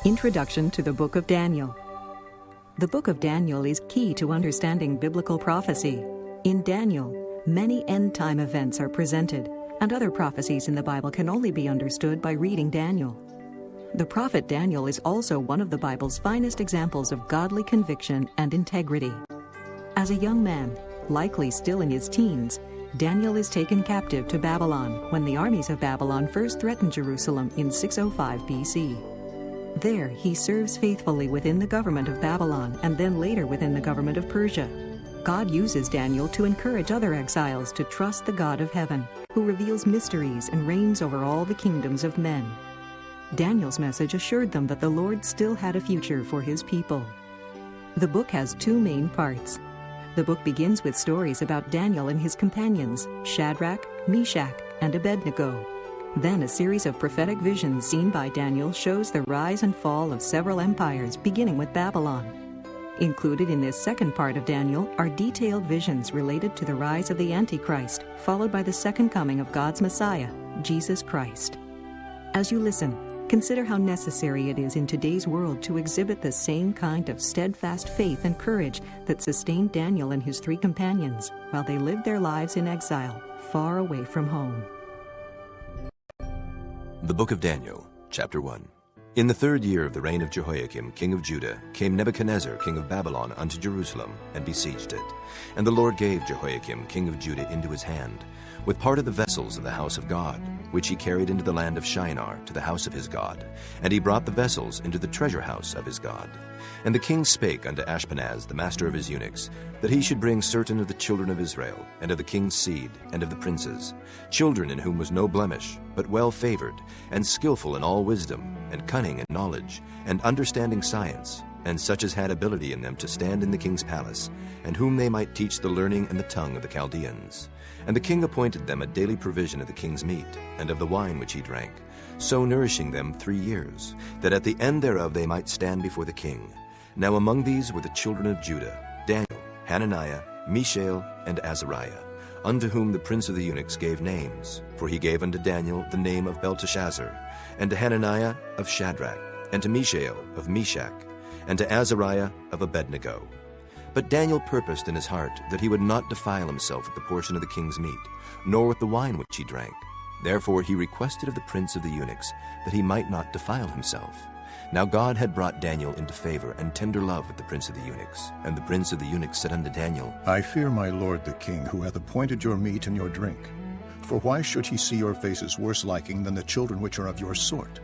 Introduction to the Book of Daniel. The Book of Daniel is key to understanding biblical prophecy. In Daniel, many end-time events are presented, and other prophecies in the Bible can only be understood by reading Daniel. The prophet Daniel is also one of the Bible's finest examples of godly conviction and integrity. As a young man, likely still in his teens, Daniel is taken captive to Babylon when the armies of Babylon first threatened Jerusalem in 605 BC. There, he serves faithfully within the government of Babylon and then later within the government of Persia. God uses Daniel to encourage other exiles to trust the God of heaven, who reveals mysteries and reigns over all the kingdoms of men. Daniel's message assured them that the Lord still had a future for his people. The book has two main parts. The book begins with stories about Daniel and his companions, Shadrach, Meshach, and Abednego. Then a series of prophetic visions seen by Daniel shows the rise and fall of several empires, beginning with Babylon. Included in this second part of Daniel are detailed visions related to the rise of the Antichrist, followed by the second coming of God's Messiah, Jesus Christ. As you listen, consider how necessary it is in today's world to exhibit the same kind of steadfast faith and courage that sustained Daniel and his three companions while they lived their lives in exile, far away from home. The Book of Daniel, Chapter 1. In the 3rd year of the reign of Jehoiakim, king of Judah, came Nebuchadnezzar, king of Babylon, unto Jerusalem, and besieged it. And the Lord gave Jehoiakim, king of Judah, into his hand, with part of the vessels of the house of God, which he carried into the land of Shinar, to the house of his God. And he brought the vessels into the treasure house of his God. And the king spake unto Ashpenaz, the master of his eunuchs, that he should bring certain of the children of Israel, and of the king's seed, and of the princes, children in whom was no blemish, but well favored, and skillful in all wisdom, and cunning in knowledge, and understanding science, and such as had ability in them to stand in the king's palace, and whom they might teach the learning and the tongue of the Chaldeans. And the king appointed them a daily provision of the king's meat, and of the wine which he drank, so nourishing them 3 years, that at the end thereof they might stand before the king. Now among these were the children of Judah, Daniel, Hananiah, Mishael, and Azariah, unto whom the prince of the eunuchs gave names. For he gave unto Daniel the name of Belteshazzar, and to Hananiah of Shadrach, and to Mishael of Meshach, and to Azariah of Abednego. But Daniel purposed in his heart that he would not defile himself with the portion of the king's meat, nor with the wine which he drank. Therefore he requested of the prince of the eunuchs that he might not defile himself. Now God had brought Daniel into favor and tender love with the prince of the eunuchs. And the prince of the eunuchs said unto Daniel, I fear my lord the king, who hath appointed your meat and your drink. For why should he see your faces worse liking than the children which are of your sort?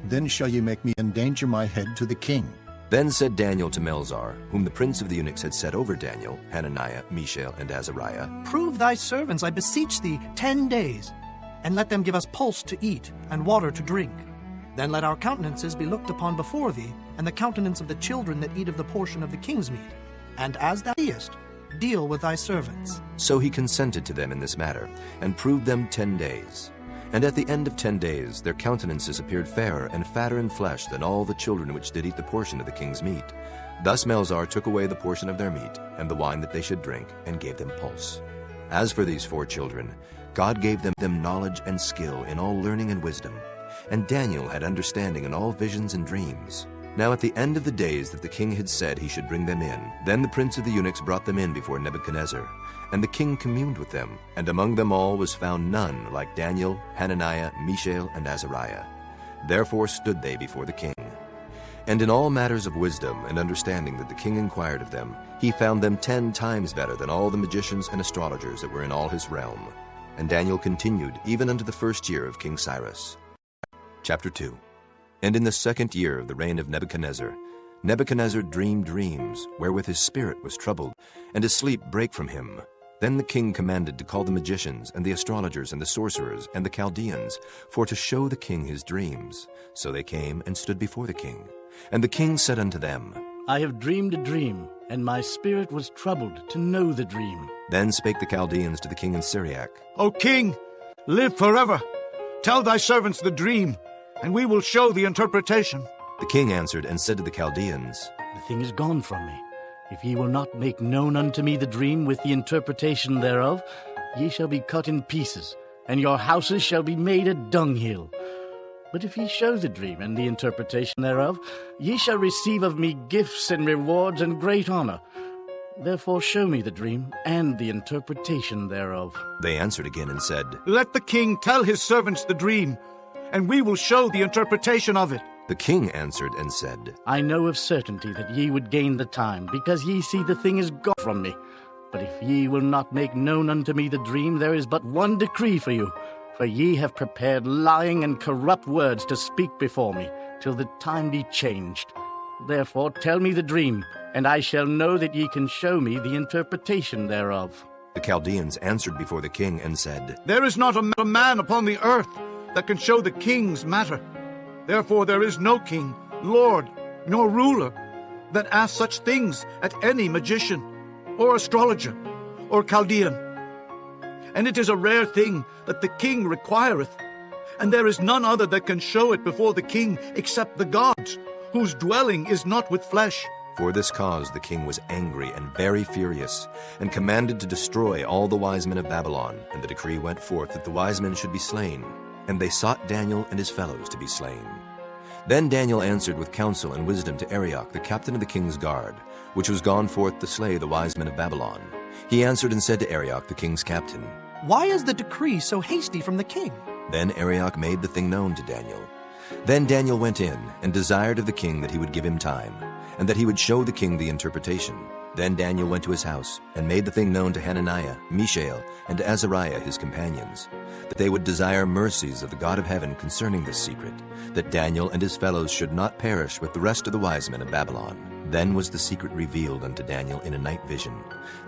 Then shall ye make me endanger my head to the king. Then said Daniel to Melzar, whom the prince of the eunuchs had set over Daniel, Hananiah, Mishael, and Azariah, Prove thy servants, I beseech thee, 10 days, and let them give us pulse to eat and water to drink. Then let our countenances be looked upon before thee, and the countenance of the children that eat of the portion of the king's meat. And as thou seest, deal with thy servants. So he consented to them in this matter, and proved them 10 days. And at the end of 10 days their countenances appeared fairer and fatter in flesh than all the children which did eat the portion of the king's meat. Thus Melzar took away the portion of their meat, and the wine that they should drink, and gave them pulse. As for these 4 children, God gave them knowledge and skill in all learning and wisdom. And Daniel had understanding in all visions and dreams. Now at the end of the days that the king had said he should bring them in, then the prince of the eunuchs brought them in before Nebuchadnezzar. And the king communed with them, and among them all was found none like Daniel, Hananiah, Mishael, and Azariah. Therefore stood they before the king. And in all matters of wisdom and understanding that the king inquired of them, he found them 10 times better than all the magicians and astrologers that were in all his realm. And Daniel continued even unto the 1st year of King Cyrus. Chapter 2. And in the 2nd year of the reign of Nebuchadnezzar, Nebuchadnezzar dreamed dreams, wherewith his spirit was troubled, and his sleep brake from him. Then the king commanded to call the magicians, and the astrologers, and the sorcerers, and the Chaldeans, for to show the king his dreams. So they came and stood before the king. And the king said unto them, I have dreamed a dream, and my spirit was troubled to know the dream. Then spake the Chaldeans to the king in Syriac, O king, live forever. Tell thy servants the dream, and we will show the interpretation. The king answered and said to the Chaldeans, The thing is gone from me. If ye will not make known unto me the dream with the interpretation thereof, ye shall be cut in pieces, and your houses shall be made a dunghill. But if ye show the dream and the interpretation thereof, ye shall receive of me gifts and rewards and great honor. Therefore show me the dream and the interpretation thereof. They answered again and said, Let the king tell his servants the dream, and we will show the interpretation of it. The king answered and said, I know of certainty that ye would gain the time, because ye see the thing is gone from me. But if ye will not make known unto me the dream, there is but one decree for you. For ye have prepared lying and corrupt words to speak before me, till the time be changed. Therefore tell me the dream, and I shall know that ye can show me the interpretation thereof. The Chaldeans answered before the king and said, There is not a man upon the earth that can show the king's matter. Therefore there is no king, lord, nor ruler that asks such things at any magician, or astrologer, or Chaldean. And it is a rare thing that the king requireth, and there is none other that can show it before the king except the gods, whose dwelling is not with flesh. For this cause the king was angry and very furious, and commanded to destroy all the wise men of Babylon. And the decree went forth that the wise men should be slain. And they sought Daniel and his fellows to be slain. Then Daniel answered with counsel and wisdom to Arioch, the captain of the king's guard, which was gone forth to slay the wise men of Babylon. He answered and said to Arioch, the king's captain, Why is the decree so hasty from the king? Then Arioch made the thing known to Daniel. Then Daniel went in and desired of the king that he would give him time, and that he would show the king the interpretation. Then Daniel went to his house, and made the thing known to Hananiah, Mishael, and to Azariah his companions, that they would desire mercies of the God of heaven concerning this secret, that Daniel and his fellows should not perish with the rest of the wise men of Babylon. Then was the secret revealed unto Daniel in a night vision.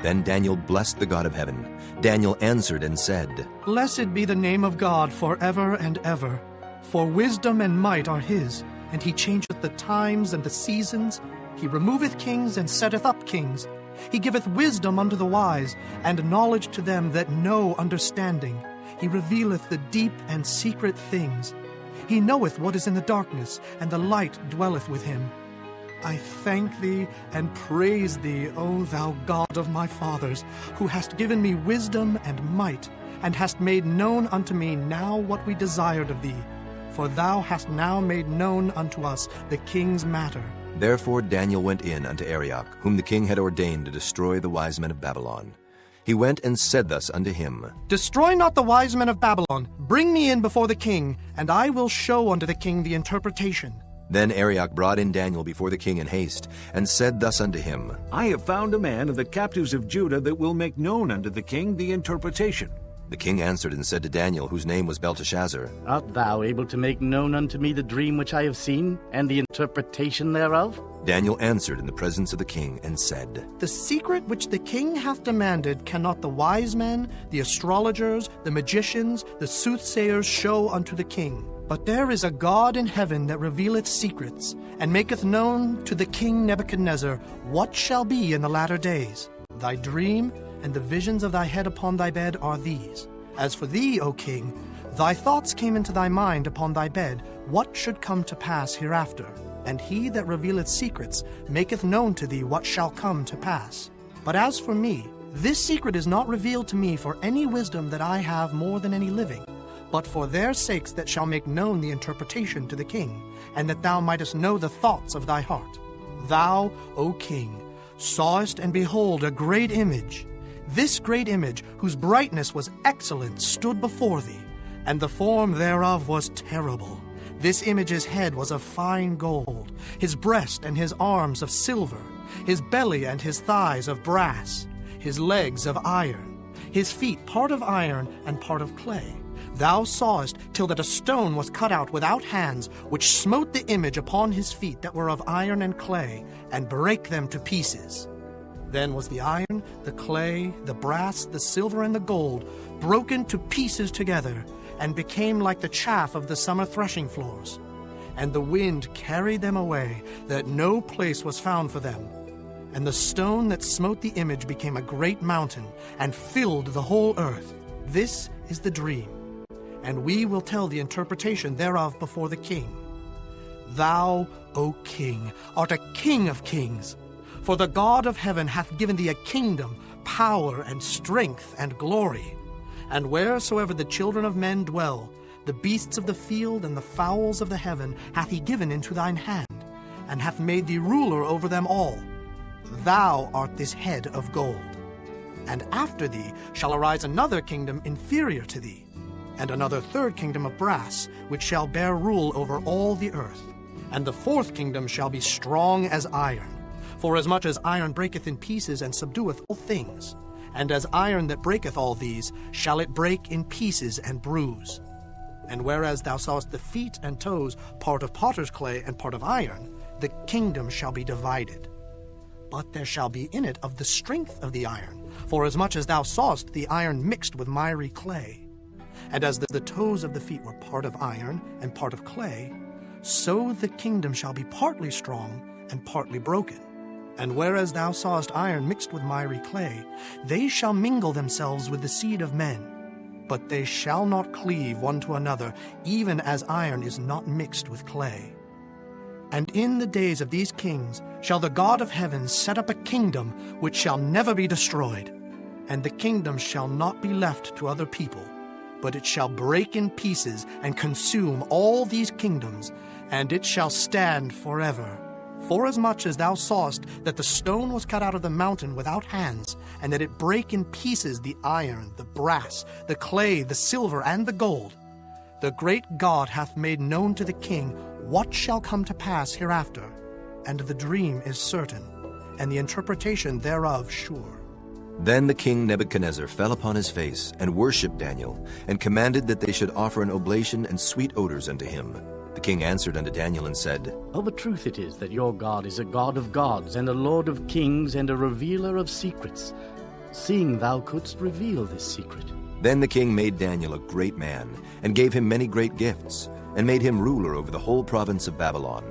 Then Daniel blessed the God of heaven. Daniel answered and said, Blessed be the name of God forever and ever. For wisdom and might are his, and he changeth the times and the seasons. He removeth kings and setteth up kings. He giveth wisdom unto the wise, and knowledge to them that know understanding. He revealeth the deep and secret things. He knoweth what is in the darkness, and the light dwelleth with him. I thank thee and praise thee, O thou God of my fathers, who hast given me wisdom and might, and hast made known unto me now what we desired of thee. For thou hast now made known unto us the king's matter. Therefore Daniel went in unto Arioch, whom the king had ordained to destroy the wise men of Babylon. He went and said thus unto him, Destroy not the wise men of Babylon. Bring me in before the king, and I will show unto the king the interpretation. Then Arioch brought in Daniel before the king in haste, and said thus unto him, I have found a man of the captives of Judah that will make known unto the king the interpretation. The king answered and said to Daniel, whose name was Belteshazzar, Art thou able to make known unto me the dream which I have seen, and the interpretation thereof? Daniel answered in the presence of the king, and said, The secret which the king hath demanded cannot the wise men, the astrologers, the magicians, the soothsayers show unto the king. But there is a God in heaven that revealeth secrets, and maketh known to the king Nebuchadnezzar what shall be in the latter days. Thy dream and the visions of thy head upon thy bed are these. As for thee, O king, thy thoughts came into thy mind upon thy bed, what should come to pass hereafter. And he that revealeth secrets maketh known to thee what shall come to pass. But as for me, this secret is not revealed to me for any wisdom that I have more than any living, but for their sakes that shall make known the interpretation to the king, and that thou mightest know the thoughts of thy heart. Thou, O king, sawest and behold a great image. This great image, whose brightness was excellent, stood before thee, and the form thereof was terrible. This image's head was of fine gold, his breast and his arms of silver, his belly and his thighs of brass, his legs of iron, his feet part of iron and part of clay. Thou sawest till that a stone was cut out without hands, which smote the image upon his feet that were of iron and clay, and brake them to pieces. Then was the iron, the clay, the brass, the silver, and the gold broken to pieces together, and became like the chaff of the summer threshing floors. And the wind carried them away, that no place was found for them. And the stone that smote the image became a great mountain, and filled the whole earth. This is the dream, and we will tell the interpretation thereof before the king. Thou, O king, art a king of kings. For the God of heaven hath given thee a kingdom, power, and strength, and glory. And wheresoever the children of men dwell, The beasts of the field and the fowls of the heaven hath he given into thine hand, and hath made thee ruler over them all. Thou art this head of gold. And after thee shall arise another kingdom inferior to thee, and another third kingdom of brass, which shall bear rule over all the earth. And the fourth kingdom shall be strong as iron. Forasmuch as iron breaketh in pieces and subdueth all things, and as iron that breaketh all these, shall it break in pieces and bruise. And whereas thou sawest the feet and toes, part of potter's clay and part of iron, the kingdom shall be divided. But there shall be in it of the strength of the iron, forasmuch as thou sawest the iron mixed with miry clay. And as the toes of the feet were part of iron and part of clay, so the kingdom shall be partly strong and partly broken. And whereas thou sawest iron mixed with miry clay, they shall mingle themselves with the seed of men. But they shall not cleave one to another, even as iron is not mixed with clay. And in the days of these kings shall the God of heaven set up a kingdom which shall never be destroyed. And the kingdom shall not be left to other people, but it shall break in pieces and consume all these kingdoms, and it shall stand forever. Forasmuch as thou sawest that the stone was cut out of the mountain without hands, and that it brake in pieces the iron, the brass, the clay, the silver, and the gold, the great God hath made known to the king what shall come to pass hereafter, and the dream is certain, and the interpretation thereof sure. Then the king Nebuchadnezzar fell upon his face and worshipped Daniel, and commanded that they should offer an oblation and sweet odors unto him. The king answered unto Daniel and said, Of a truth it is that your God is a God of gods, and a Lord of kings, and a revealer of secrets, seeing thou couldst reveal this secret. Then the king made Daniel a great man, and gave him many great gifts, and made him ruler over the whole province of Babylon,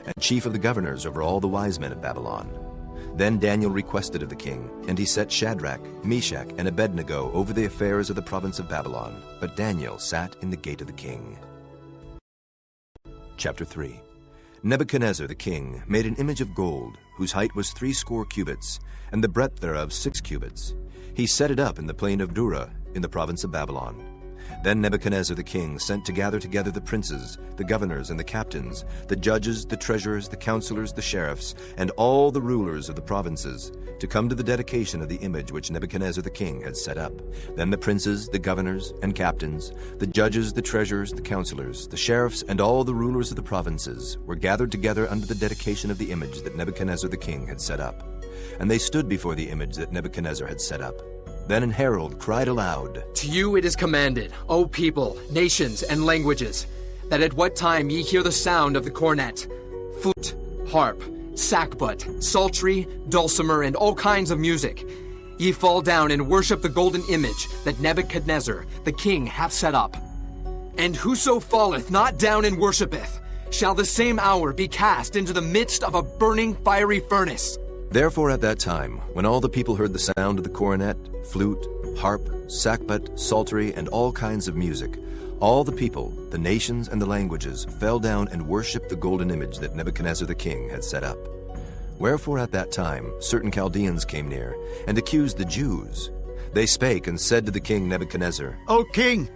and chief of the governors over all the wise men of Babylon. Then Daniel requested of the king, and he set Shadrach, Meshach, and Abednego over the affairs of the province of Babylon. But Daniel sat in the gate of the king. Chapter 3. Nebuchadnezzar the king made an image of gold, whose height was 80 cubits, and the breadth thereof 6 cubits. He set it up in the plain of Dura, in the province of Babylon. Then Nebuchadnezzar the king sent to gather together the princes, the governors, and the captains, the judges, the treasurers, the counselors, the sheriffs, and all the rulers of the provinces, to come to the dedication of the image which Nebuchadnezzar the king had set up. Then the princes, the governors, and captains, the judges, the treasurers, the counselors, the sheriffs, and all the rulers of the provinces were gathered together under the dedication of the image that Nebuchadnezzar the king had set up. And they stood before the image that Nebuchadnezzar had set up. Then an herald cried aloud, To you it is commanded, O people, nations, and languages, that at what time ye hear the sound of the cornet, flute, harp, sackbut, psaltery, dulcimer, and all kinds of music, ye fall down and worship the golden image that Nebuchadnezzar the king hath set up. And whoso falleth not down and worshipeth, shall the same hour be cast into the midst of a burning fiery furnace. Therefore at that time, when all the people heard the sound of the cornet, flute, harp, sackbut, psaltery, and all kinds of music, all the people, the nations, and the languages fell down and worshipped the golden image that Nebuchadnezzar the king had set up. Wherefore at that time certain Chaldeans came near, and accused the Jews. They spake and said to the king Nebuchadnezzar, O king,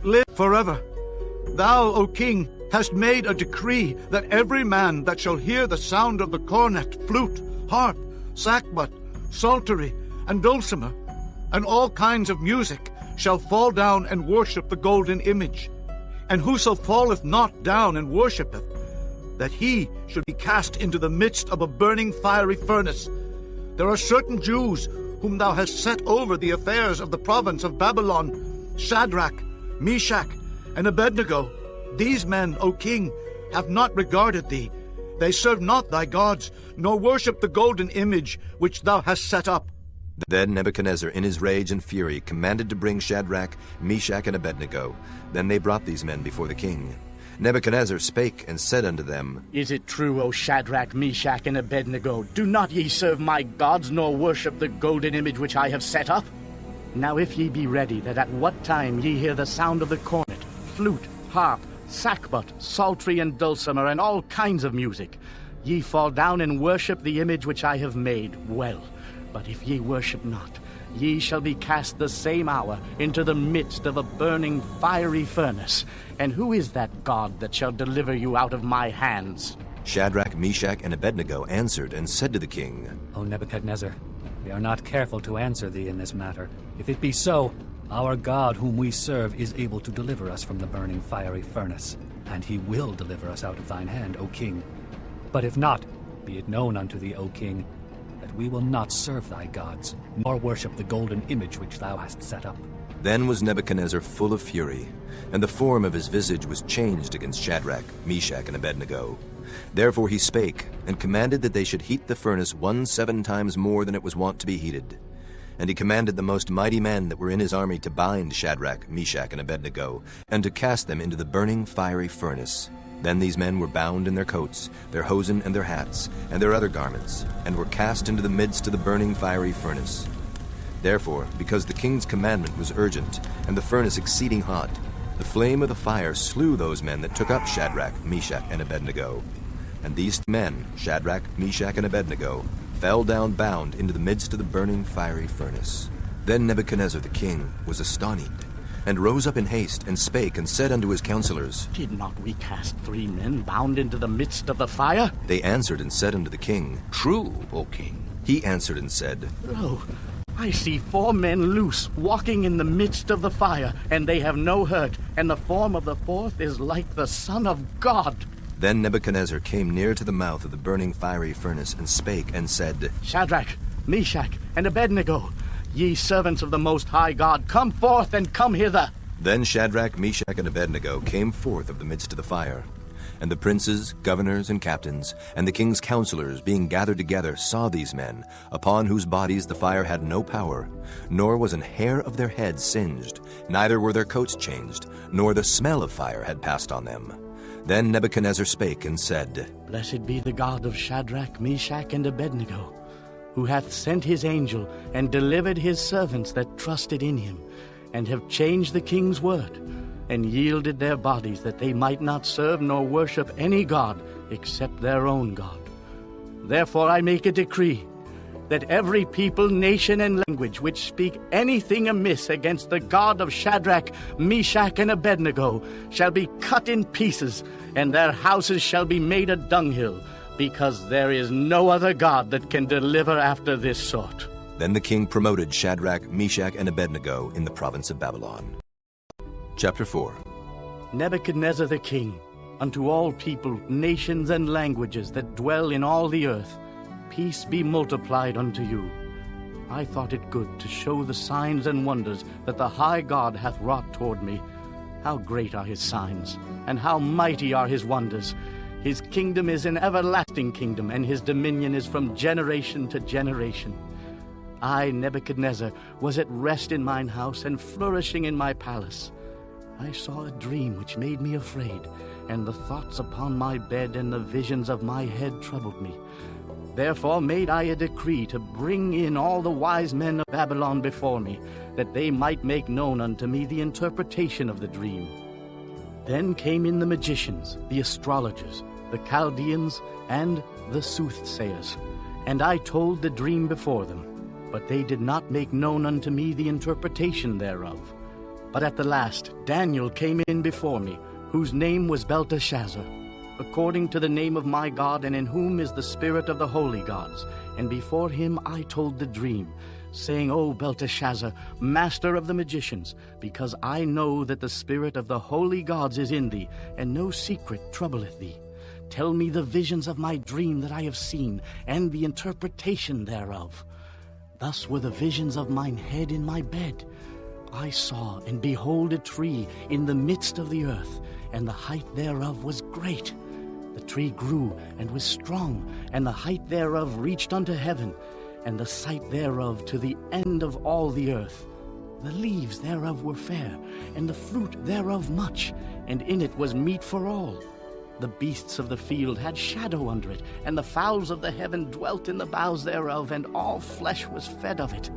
live forever. Thou, O king, hast made a decree that every man that shall hear the sound of the cornet, flute, harp, sackbut, psaltery, and dulcimer, and all kinds of music, shall fall down and worship the golden image. And whoso falleth not down and worshippeth, that he should be cast into the midst of a burning fiery furnace. There are certain Jews whom thou hast set over the affairs of the province of Babylon, Shadrach, Meshach, and Abednego. These men, O king, have not regarded thee. They serve not thy gods, nor worship the golden image which thou hast set up. Then Nebuchadnezzar, in his rage and fury, commanded to bring Shadrach, Meshach, and Abednego. Then they brought these men before the king. Nebuchadnezzar spake and said unto them, Is it true, O Shadrach, Meshach, and Abednego? Do not ye serve my gods, nor worship the golden image which I have set up? Now if ye be ready, that at what time ye hear the sound of the cornet, flute, harp, sackbut, psaltery, and dulcimer, and all kinds of music, ye fall down and worship the image which I have made, well. But if ye worship not, ye shall be cast the same hour into the midst of a burning fiery furnace. And who is that God that shall deliver you out of my hands? Shadrach, Meshach, and Abednego answered and said to the king, O Nebuchadnezzar, we are not careful to answer thee in this matter. If it be so, our God whom we serve is able to deliver us from the burning fiery furnace, and he will deliver us out of thine hand, O king. But if not, be it known unto thee, O king, that we will not serve thy gods, nor worship the golden image which thou hast set up. Then was Nebuchadnezzar full of fury, and the form of his visage was changed against Shadrach, Meshach, and Abednego. Therefore he spake, and commanded that they should heat the furnace 17 times more than it was wont to be heated. And he commanded the most mighty men that were in his army to bind Shadrach, Meshach, and Abednego, and to cast them into the burning fiery furnace. Then these men were bound in their coats, their hosen, and their hats, and their other garments, and were cast into the midst of the burning fiery furnace. Therefore, because the king's commandment was urgent, and the furnace exceeding hot, the flame of the fire slew those men that took up Shadrach, Meshach, and Abednego. And these men, Shadrach, Meshach, and Abednego, fell down bound into the midst of the burning fiery furnace. Then Nebuchadnezzar the king was astonished, and rose up in haste, and spake, and said unto his counselors, Did not we cast 3 men bound into the midst of the fire? They answered and said unto the king, True, O king. He answered and said, Lo, I see 4 men loose, walking in the midst of the fire, and they have no hurt, and the form of the 4th is like the Son of God. Then Nebuchadnezzar came near to the mouth of the burning fiery furnace, and spake, and said, Shadrach, Meshach, and Abednego, ye servants of the Most High God, come forth and come hither. Then Shadrach, Meshach, and Abednego came forth of the midst of the fire. And the princes, governors, and captains, and the king's counselors, being gathered together, saw these men, upon whose bodies the fire had no power, nor was an hair of their heads singed, neither were their coats changed, nor the smell of fire had passed on them. Then Nebuchadnezzar spake and said, Blessed be the God of Shadrach, Meshach, and Abednego, who hath sent his angel and delivered his servants that trusted in him, and have changed the king's word, and yielded their bodies that they might not serve nor worship any god except their own God. Therefore I make a decree, that every people, nation, and language which speak anything amiss against the God of Shadrach, Meshach, and Abednego shall be cut in pieces, and their houses shall be made a dunghill, because there is no other God that can deliver after this sort. Then the king promoted Shadrach, Meshach, and Abednego in the province of Babylon. Chapter 4. Nebuchadnezzar the king, unto all people, nations, and languages that dwell in all the earth, peace be multiplied unto you. I thought it good to show the signs and wonders that the high God hath wrought toward me. How great are his signs, and how mighty are his wonders! His kingdom is an everlasting kingdom, and his dominion is from generation to generation. I, Nebuchadnezzar, was at rest in mine house, and flourishing in my palace. I saw a dream which made me afraid, and the thoughts upon my bed and the visions of my head troubled me. Therefore made I a decree to bring in all the wise men of Babylon before me, that they might make known unto me the interpretation of the dream. Then came in the magicians, the astrologers, the Chaldeans, and the soothsayers, and I told the dream before them. But they did not make known unto me the interpretation thereof. But at the last Daniel came in before me, whose name was Belteshazzar, according to the name of my God, and in whom is the spirit of the holy gods. And before him I told the dream, saying, O Belteshazzar, master of the magicians, because I know that the spirit of the holy gods is in thee, and no secret troubleth thee. Tell me the visions of my dream that I have seen, and the interpretation thereof. Thus were the visions of mine head in my bed. I saw, and behold, a tree in the midst of the earth, and the height thereof was great. The tree grew and was strong, and the height thereof reached unto heaven, and the sight thereof to the end of all the earth. The leaves thereof were fair, and the fruit thereof much, and in it was meat for all. The beasts of the field had shadow under it, and the fowls of the heaven dwelt in the boughs thereof, and all flesh was fed of it.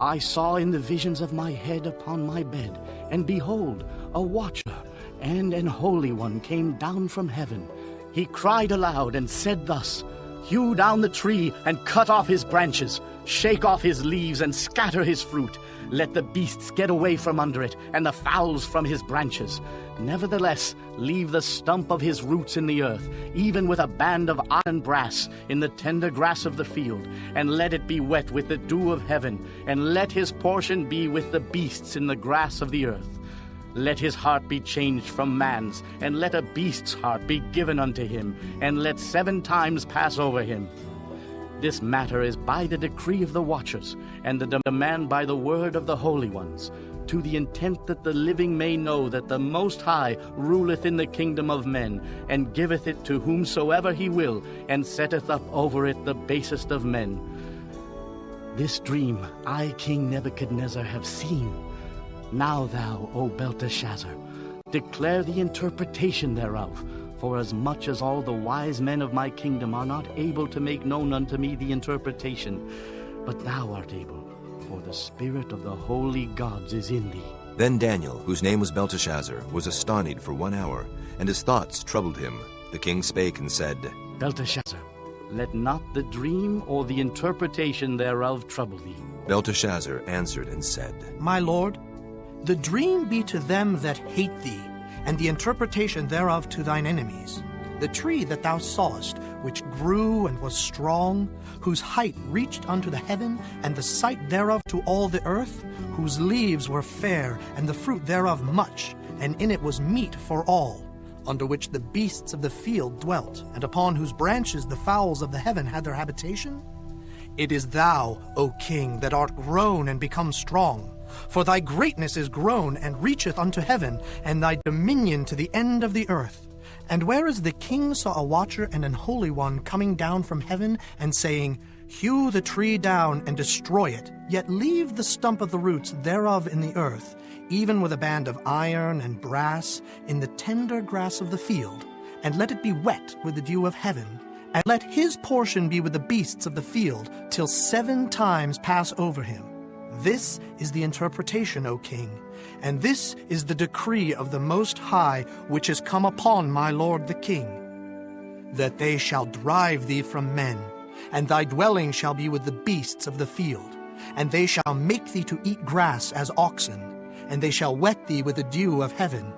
I saw in the visions of my head upon my bed, and behold, a watcher and an holy one came down from heaven. He cried aloud and said thus, Hew down the tree and cut off his branches, Shake off his leaves and scatter his fruit. Let the beasts get away from under it, and the fowls from his branches. Nevertheless, leave the stump of his roots in the earth, even with a band of iron and brass in the tender grass of the field, and let it be wet with the dew of heaven, and let his portion be with the beasts in the grass of the earth. Let his heart be changed from man's, and let a beast's heart be given unto him, and let 7 times pass over him. This matter is by the decree of the watchers, and the demand by the word of the holy ones, to the intent that the living may know that the Most High ruleth in the kingdom of men, and giveth it to whomsoever he will, and setteth up over it the basest of men. This dream I, King Nebuchadnezzar, have seen. Now thou, O Belteshazzar, declare the interpretation thereof, for as much as all the wise men of my kingdom are not able to make known unto me the interpretation, but thou art able, for the spirit of the holy gods is in thee. Then Daniel, whose name was Belteshazzar, was astonied for 1 hour, and his thoughts troubled him. The king spake and said, Belteshazzar, let not the dream or the interpretation thereof trouble thee. Belteshazzar answered and said, My lord, the dream be to them that hate thee, and the interpretation thereof to thine enemies. The tree that thou sawest, which grew and was strong, whose height reached unto the heaven, and the sight thereof to all the earth, whose leaves were fair, and the fruit thereof much, and in it was meat for all, under which the beasts of the field dwelt, and upon whose branches the fowls of the heaven had their habitation? It is thou, O king, that art grown and become strong. For thy greatness is grown and reacheth unto heaven, and thy dominion to the end of the earth. And whereas the king saw a watcher and an holy one coming down from heaven, and saying, Hew the tree down and destroy it, yet leave the stump of the roots thereof in the earth, even with a band of iron and brass, in the tender grass of the field, and let it be wet with the dew of heaven, and let his portion be with the beasts of the field, till 7 times pass over him. This is the interpretation, O king, and this is the decree of the Most High, which is come upon my lord the king, that they shall drive thee from men, and thy dwelling shall be with the beasts of the field, and they shall make thee to eat grass as oxen, and they shall wet thee with the dew of heaven,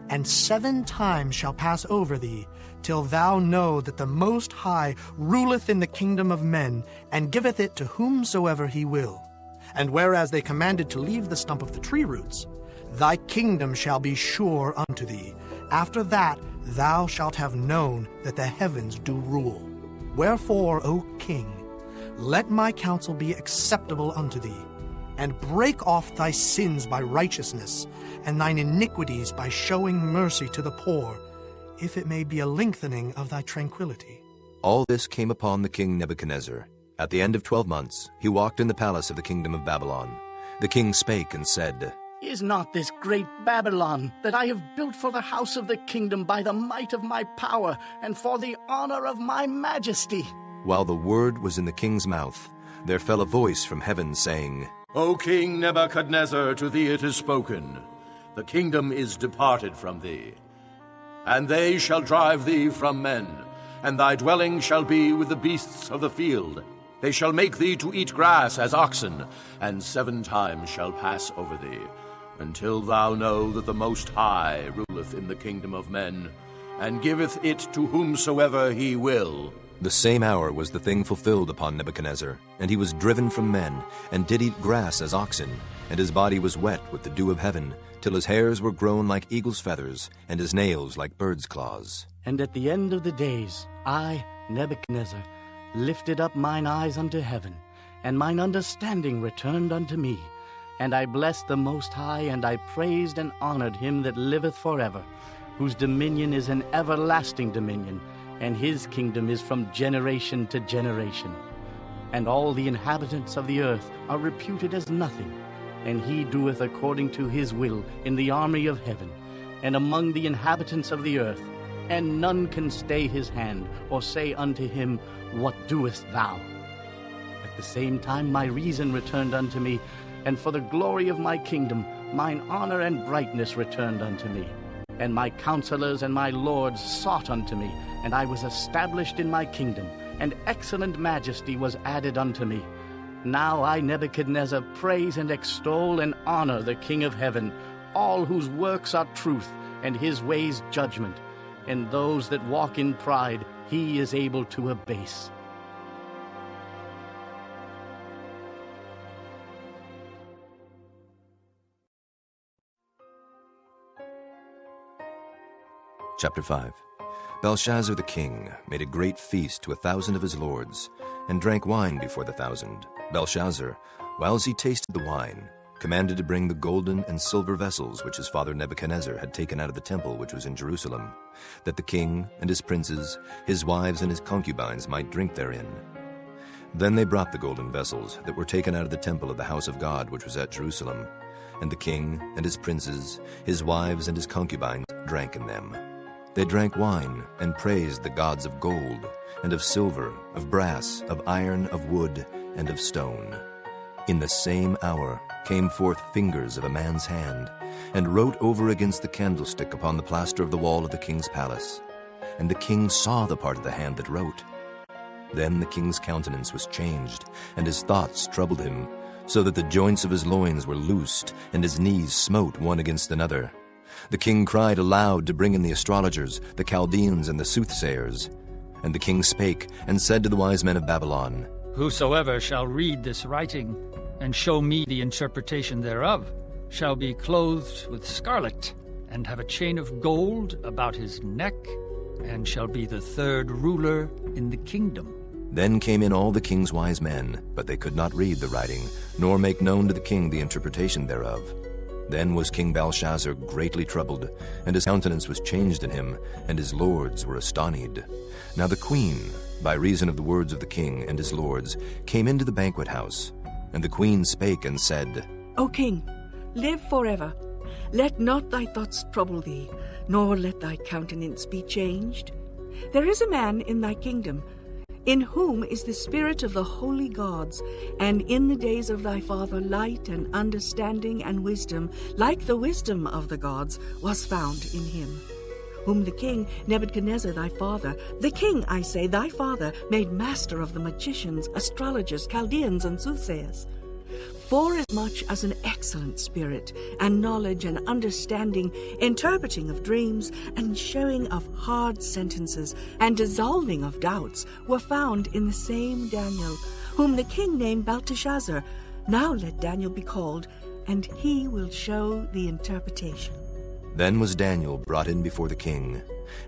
and 7 times shall pass over thee, till thou know that the Most High ruleth in the kingdom of men, and giveth it to whomsoever he will. And whereas they commanded to leave the stump of the tree roots, thy kingdom shall be sure unto thee. After that thou shalt have known that the heavens do rule. Wherefore, O king, let my counsel be acceptable unto thee, and break off thy sins by righteousness, and thine iniquities by showing mercy to the poor, if it may be a lengthening of thy tranquility. All this came upon the king Nebuchadnezzar. At the end of 12 months, he walked in the palace of the kingdom of Babylon. The king spake and said, Is not this great Babylon, that I have built for the house of the kingdom by the might of my power, and for the honor of my majesty? While the word was in the king's mouth, there fell a voice from heaven, saying, O King Nebuchadnezzar, to thee it is spoken, the kingdom is departed from thee. And they shall drive thee from men, and thy dwelling shall be with the beasts of the field. They shall make thee to eat grass as oxen, and 7 times shall pass over thee, until thou know that the Most High ruleth in the kingdom of men, and giveth it to whomsoever he will. The same hour was the thing fulfilled upon Nebuchadnezzar, and he was driven from men, and did eat grass as oxen, and his body was wet with the dew of heaven, till his hairs were grown like eagle's feathers, and his nails like bird's claws. And at the end of the days, I, Nebuchadnezzar, lifted up mine eyes unto heaven, and mine understanding returned unto me. And I blessed the Most High, and I praised and honored him that liveth forever, whose dominion is an everlasting dominion, and his kingdom is from generation to generation. And all the inhabitants of the earth are reputed as nothing, and he doeth according to his will in the army of heaven, and among the inhabitants of the earth, and none can stay his hand, or say unto him, What doest thou? At the same time my reason returned unto me, and for the glory of my kingdom mine honor and brightness returned unto me. And my counselors and my lords sought unto me, and I was established in my kingdom, and excellent majesty was added unto me. Now I, Nebuchadnezzar, praise and extol and honor the King of heaven, all whose works are truth, and his ways judgment, and those that walk in pride he is able to abase. Chapter 5. Belshazzar the king made a great feast to 1,000 of his lords, and drank wine before the 1,000. Belshazzar, whiles he tasted the wine, commanded to bring the golden and silver vessels which his father Nebuchadnezzar had taken out of the temple which was in Jerusalem, that the king and his princes, his wives and his concubines might drink therein. Then they brought the golden vessels that were taken out of the temple of the house of God which was at Jerusalem, and the king and his princes, his wives and his concubines drank in them. They drank wine and praised the gods of gold, and of silver, of brass, of iron, of wood, and of stone. In the same hour came forth fingers of a man's hand, and wrote over against the candlestick upon the plaster of the wall of the king's palace. And the king saw the part of the hand that wrote. Then the king's countenance was changed, and his thoughts troubled him, so that the joints of his loins were loosed, and his knees smote one against another. The king cried aloud to bring in the astrologers, the Chaldeans, and the soothsayers. And the king spake, and said to the wise men of Babylon, Whosoever shall read this writing, and show me the interpretation thereof, shall be clothed with scarlet, and have a chain of gold about his neck, and shall be the third ruler in the kingdom. Then came in all the king's wise men, but they could not read the writing, nor make known to the king the interpretation thereof. Then was King Belshazzar greatly troubled, and his countenance was changed in him, and his lords were astonied. Now the queen, by reason of the words of the king and his lords, came into the banquet house. And the queen spake and said, O king, live forever. Let not thy thoughts trouble thee, nor let thy countenance be changed. There is a man in thy kingdom, in whom is the spirit of the holy gods, and in the days of thy father light and understanding and wisdom, like the wisdom of the gods, was found in him, whom the king Nebuchadnezzar thy father, the king, I say, thy father, made master of the magicians, astrologers, Chaldeans, and soothsayers. Forasmuch as an excellent spirit, and knowledge and understanding, interpreting of dreams, and showing of hard sentences, and dissolving of doubts, were found in the same Daniel, whom the king named Belteshazzar. Now let Daniel be called, and he will show the interpretation. Then was Daniel brought in before the king.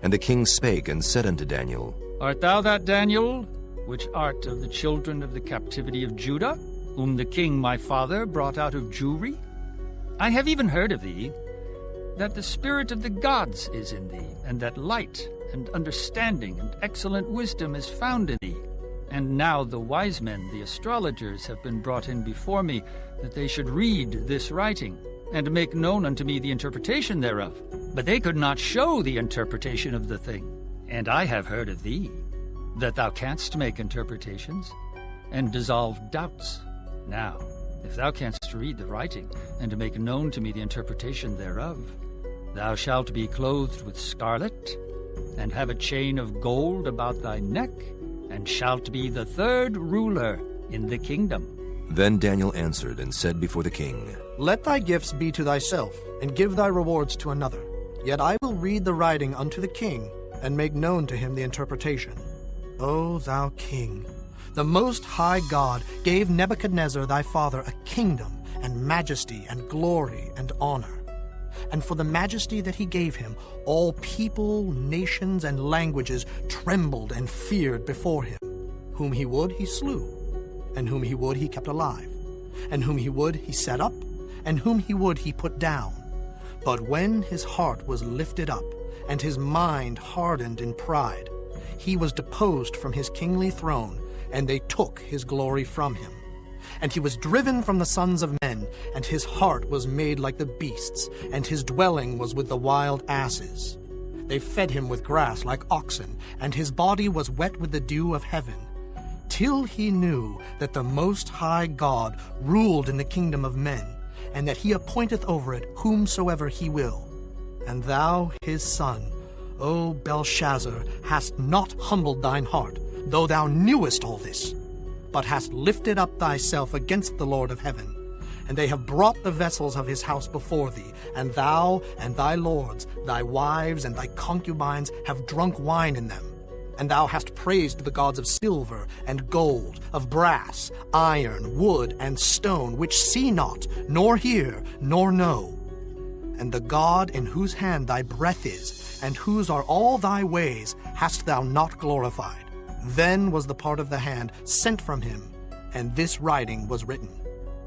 And the king spake and said unto Daniel, Art thou that Daniel, which art of the children of the captivity of Judah, whom the king my father brought out of Jewry? I have even heard of thee, that the spirit of the gods is in thee, and that light and understanding and excellent wisdom is found in thee. And now the wise men, the astrologers, have been brought in before me, that they should read this writing, and make known unto me the interpretation thereof. But they could not show the interpretation of the thing. And I have heard of thee, that thou canst make interpretations, and dissolve doubts. Now, if thou canst read the writing, and to make known to me the interpretation thereof, thou shalt be clothed with scarlet, and have a chain of gold about thy neck, and shalt be the third ruler in the kingdom. Then Daniel answered and said before the king, Let thy gifts be to thyself, and give thy rewards to another. Yet I will read the writing unto the king, and make known to him the interpretation. O thou king, the Most High God gave Nebuchadnezzar thy father a kingdom, and majesty, and glory, and honor. And for the majesty that he gave him, all people, nations, and languages trembled and feared before him. Whom he would, he slew, and whom he would, he kept alive, and whom he would, he set up, and whom he would, he put down. But when his heart was lifted up, and his mind hardened in pride, he was deposed from his kingly throne, and they took his glory from him. And he was driven from the sons of men, and his heart was made like the beasts, and his dwelling was with the wild asses. They fed him with grass like oxen, and his body was wet with the dew of heaven, till he knew that the Most High God ruled in the kingdom of men, and that he appointeth over it whomsoever he will. And thou, his son, O Belshazzar, hast not humbled thine heart, though thou knewest all this. but hast lifted up thyself against the Lord of heaven. And they have brought the vessels of his house before thee, and thou and thy lords, thy wives and thy concubines have drunk wine in them. And thou hast praised the gods of silver and gold, of brass, iron, wood, and stone, which see not, nor hear, nor know. And the God in whose hand thy breath is, and whose are all thy ways, hast thou not glorified. Then was the part of the hand sent from him, and this writing was written.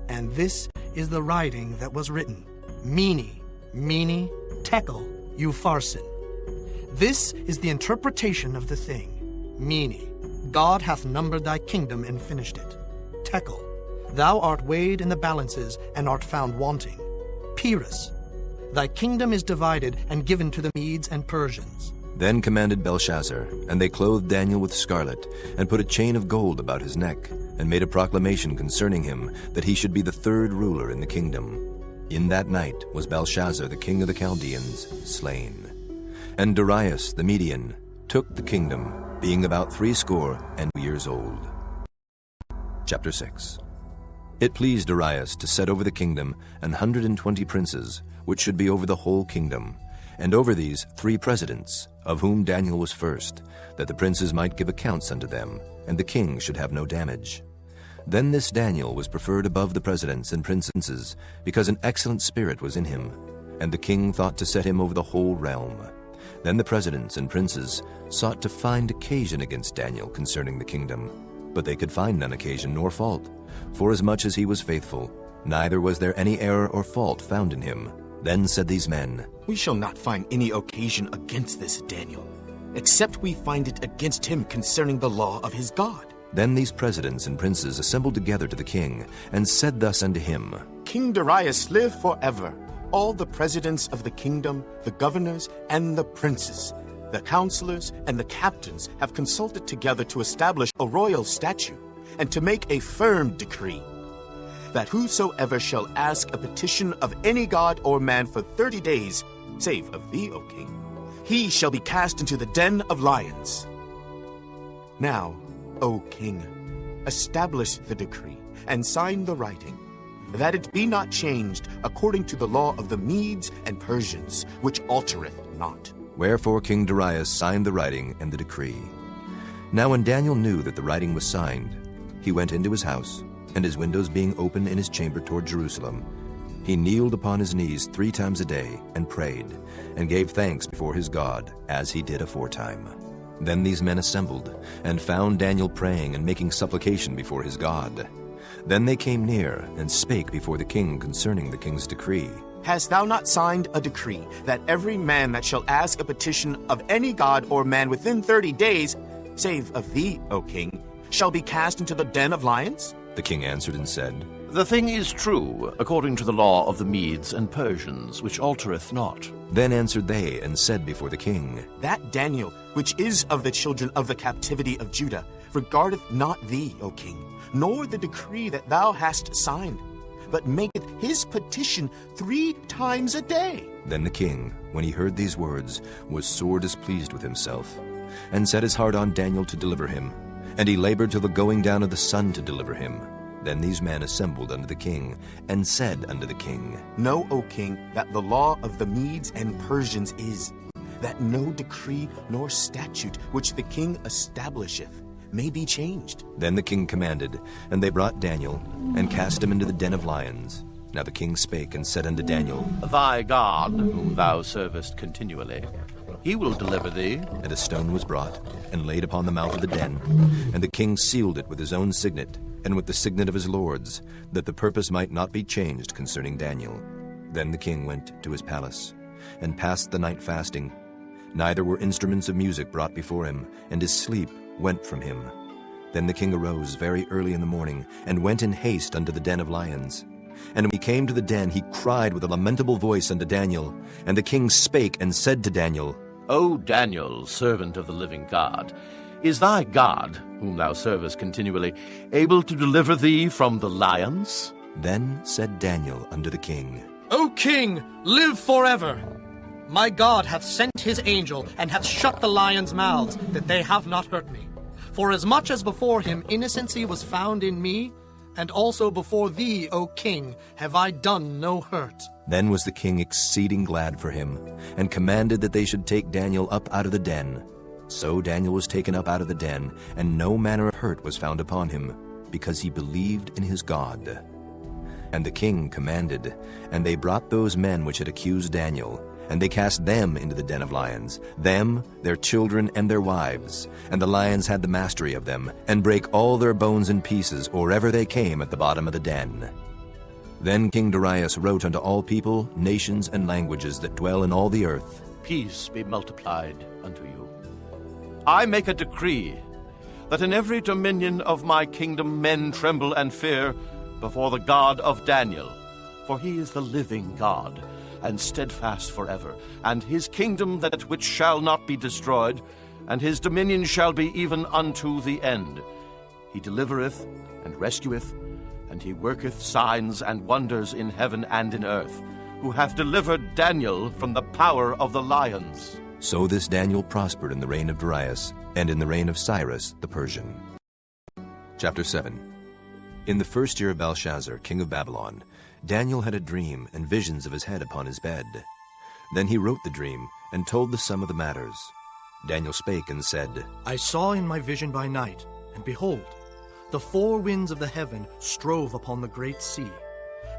And this is the writing that was written. Mene, tekel, upharsin. This is the interpretation of the thing. Mene, God hath numbered thy kingdom and finished it. Tekel, thou art weighed in the balances and art found wanting. Pyrrhus, thy kingdom is divided and given to the Medes and Persians. Then commanded Belshazzar, and they clothed Daniel with scarlet, and put a chain of gold about his neck, and made a proclamation concerning him, that he should be the third ruler in the kingdom. In that night was Belshazzar the king of the Chaldeans slain. And Darius the Median took the kingdom, being about 62 years old. Chapter 6. It pleased Darius to set over the kingdom 120 princes, which should be over the whole kingdom, and over these 3 presidents, of whom Daniel was first, that the princes might give accounts unto them, and the king should have no damage. Then this Daniel was preferred above the presidents and princes, because an excellent spirit was in him, and the king thought to set him over the whole realm. Then the presidents and princes sought to find occasion against Daniel concerning the kingdom, but they could find none occasion nor fault, forasmuch as he was faithful, neither was there any error or fault found in him. Then said these men, We shall not find any occasion against this Daniel, except we find it against him concerning the law of his God. Then these presidents and princes assembled together to the king, and said thus unto him, King Darius, live forever. All the presidents of the kingdom, the governors, and the princes, the counselors, and the captains have consulted together to establish a royal statute, and to make a firm decree, that whosoever shall ask a petition of any god or man for 30 days, save of thee, O king, he shall be cast into the den of lions. Now, O king, establish the decree, and sign the writing, that it be not changed according to the law of the Medes and Persians, which altereth not. Wherefore King Darius signed the writing and the decree. Now when Daniel knew that the writing was signed, he went into his house, and his windows being open in his chamber toward Jerusalem, he kneeled upon his knees 3 times a day, and prayed, and gave thanks before his God, as he did aforetime. Then these men assembled, and found Daniel praying and making supplication before his God. Then they came near, and spake before the king concerning the king's decree. Hast thou not signed a decree, that every man that shall ask a petition of any god or man within 30 days, save of thee, O king, shall be cast into the den of lions? The king answered and said, The thing is true, according to the law of the Medes and Persians, which altereth not. Then answered they, and said before the king, That Daniel, which is of the children of the captivity of Judah, regardeth not thee, O king, nor the decree that thou hast signed, but maketh his petition 3 times a day. Then the king, when he heard these words, was sore displeased with himself, and set his heart on Daniel to deliver him, and he labored till the going down of the sun to deliver him. Then these men assembled unto the king, and said unto the king, Know, O king, that the law of the Medes and Persians is, that no decree nor statute which the king establisheth may be changed. Then the king commanded, and they brought Daniel, and cast him into the den of lions. Now the king spake and said unto Daniel, Thy God, whom thou servest continually, he will deliver thee. And a stone was brought, and laid upon the mouth of the den, and the king sealed it with his own signet, and with the signet of his lords, that the purpose might not be changed concerning Daniel. Then the king went to his palace, and passed the night fasting. Neither were instruments of music brought before him, and his sleep went from him. Then the king arose very early in the morning, and went in haste unto the den of lions. And when he came to the den, he cried with a lamentable voice unto Daniel. And the king spake and said to Daniel, O Daniel, servant of the living God, is thy God, whom thou servest continually, able to deliver thee from the lions? Then said Daniel unto the king, O king, live forever. My God hath sent his angel, and hath shut the lions' mouths, that they have not hurt me. For as much as before him innocency was found in me, and also before thee, O king, have I done no hurt. Then was the king exceeding glad for him, and commanded that they should take Daniel up out of the den. So Daniel was taken up out of the den, and no manner of hurt was found upon him, because he believed in his God. And the king commanded, and they brought those men which had accused Daniel, and they cast them into the den of lions, them, their children, and their wives. And the lions had the mastery of them, and brake all their bones in pieces, or ever they came at the bottom of the den. Then King Darius wrote unto all people, nations, and languages that dwell in all the earth, Peace be multiplied unto you. I make a decree, that in every dominion of my kingdom men tremble and fear before the God of Daniel, for he is the living God, and steadfast forever, and his kingdom that which shall not be destroyed, and his dominion shall be even unto the end. He delivereth and rescueth, and he worketh signs and wonders in heaven and in earth, who hath delivered Daniel from the power of the lions. So this Daniel prospered in the reign of Darius, and in the reign of Cyrus the Persian. Chapter 7. In the first year of Belshazzar, king of Babylon, Daniel had a dream and visions of his head upon his bed. Then he wrote the dream, and told the sum of the matters. Daniel spake and said, I saw in my vision by night, and behold, the four winds of the heaven strove upon the great sea,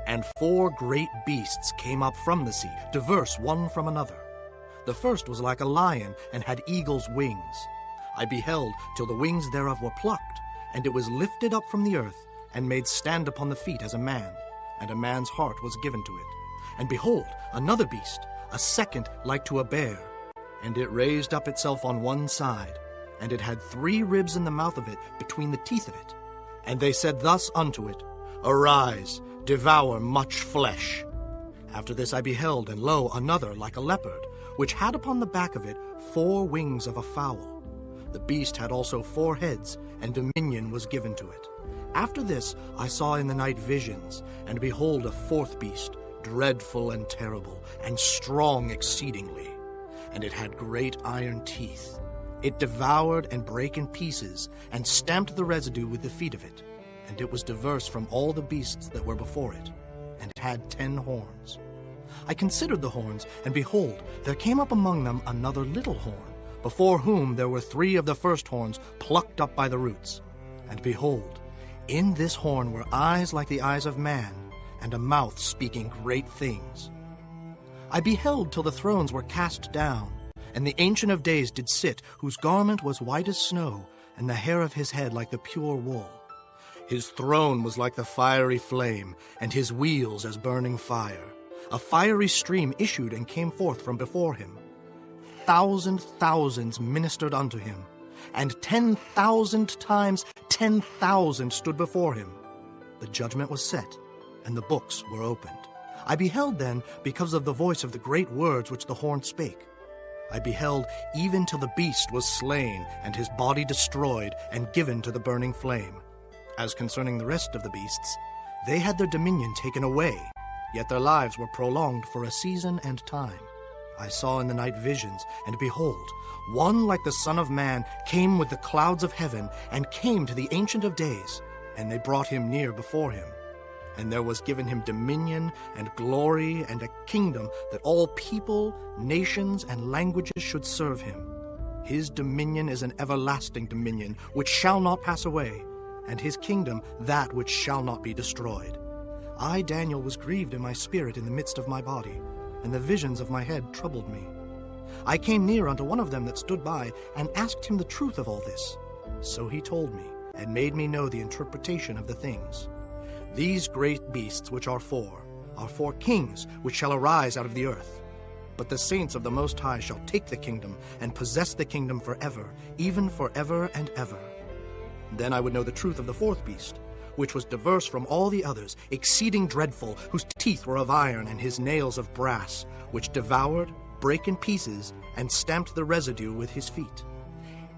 and four great beasts came up from the sea, diverse one from another. The first was like a lion, and had eagle's wings. I beheld till the wings thereof were plucked, and it was lifted up from the earth, and made stand upon the feet as a man, and a man's heart was given to it. And behold, another beast, a second like to a bear, and it raised up itself on one side, and it had 3 ribs in the mouth of it between the teeth of it. And they said thus unto it, Arise, devour much flesh. After this I beheld, and lo, another like a leopard, which had upon the back of it 4 wings of a fowl. The beast had also 4 heads, and dominion was given to it. After this I saw in the night visions, and behold, a 4th beast, dreadful and terrible, and strong exceedingly. And it had great iron teeth. It devoured and brake in pieces, and stamped the residue with the feet of it. And it was diverse from all the beasts that were before it, and it had 10 horns. I considered the horns, and behold, there came up among them another little horn, before whom there were 3 of the first horns plucked up by the roots. And behold, in this horn were eyes like the eyes of man, and a mouth speaking great things. I beheld till the thrones were cast down, and the Ancient of Days did sit, whose garment was white as snow, and the hair of his head like the pure wool. His throne was like the fiery flame, and his wheels as burning fire. A fiery stream issued and came forth from before him. Thousands ministered unto him, and 10,000 times 10,000 stood before him. The judgment was set, and the books were opened. I beheld then, because of the voice of the great words which the horn spake. I beheld even till the beast was slain, and his body destroyed, and given to the burning flame. As concerning the rest of the beasts, they had their dominion taken away, yet their lives were prolonged for a season and time. I saw in the night visions, and behold, one like the Son of Man came with the clouds of heaven, and came to the Ancient of Days, and they brought him near before him. And there was given him dominion and glory and a kingdom, that all people, nations, and languages should serve him. His dominion is an everlasting dominion, which shall not pass away, and his kingdom that which shall not be destroyed. I, Daniel, was grieved in my spirit in the midst of my body, and the visions of my head troubled me. I came near unto one of them that stood by, and asked him the truth of all this. So he told me, and made me know the interpretation of the things. These great beasts which are 4 kings which shall arise out of the earth. But the saints of the Most High shall take the kingdom, and possess the kingdom forever, even forever and ever. Then I would know the truth of the 4th beast, which was diverse from all the others, exceeding dreadful, whose teeth were of iron, and his nails of brass, which devoured, brake in pieces, and stamped the residue with his feet.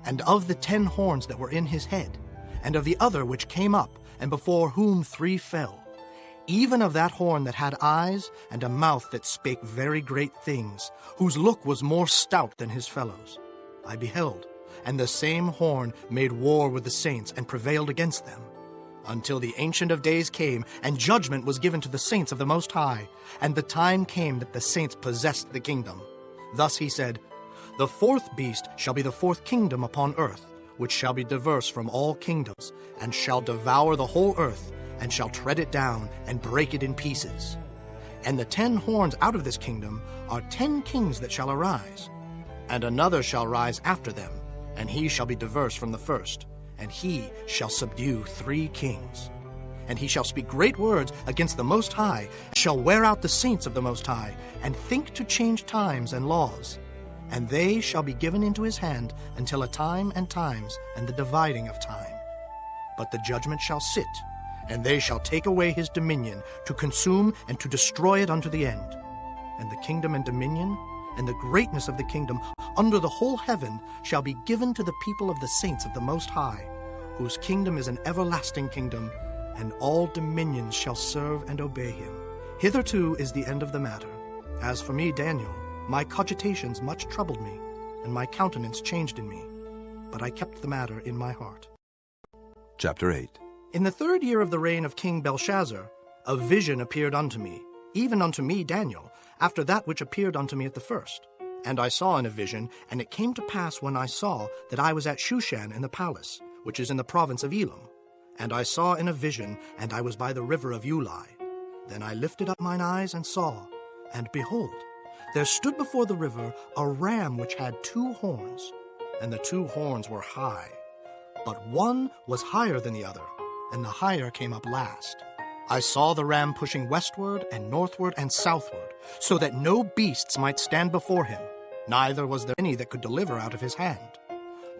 And of the 10 horns that were in his head, and of the other which came up, and before whom 3 fell, even of that horn that had eyes, and a mouth that spake very great things, whose look was more stout than his fellows. I beheld, and the same horn made war with the saints and prevailed against them, until the Ancient of Days came, and judgment was given to the saints of the Most High, and the time came that the saints possessed the kingdom. Thus he said, The fourth beast shall be the fourth kingdom upon earth, which shall be diverse from all kingdoms, and shall devour the whole earth, and shall tread it down, and break it in pieces. And the 10 horns out of this kingdom are 10 kings that shall arise, and another shall rise after them, and he shall be diverse from the first, and he shall subdue 3 kings. And he shall speak great words against the Most High, shall wear out the saints of the Most High, and think to change times and laws. And they shall be given into his hand until a time and times and the dividing of time. But the judgment shall sit, and they shall take away his dominion, to consume and to destroy it unto the end. And the kingdom and dominion, and the greatness of the kingdom under the whole heaven shall be given to the people of the saints of the Most High, whose kingdom is an everlasting kingdom, and all dominions shall serve and obey him. Hitherto is the end of the matter. As for me, Daniel, my cogitations much troubled me, and my countenance changed in me. But I kept the matter in my heart. Chapter 8. In the 3rd year of the reign of King Belshazzar, a vision appeared unto me, even unto me, Daniel, after that which appeared unto me at the first. And I saw in a vision, and it came to pass when I saw that I was at Shushan in the palace, which is in the province of Elam. And I saw in a vision, and I was by the river of Ulai. Then I lifted up mine eyes and saw, and behold, there stood before the river a ram which had 2 horns, and the 2 horns were high. But one was higher than the other, and the higher came up last. I saw the ram pushing westward and northward and southward, so that no beasts might stand before him, neither was there any that could deliver out of his hand.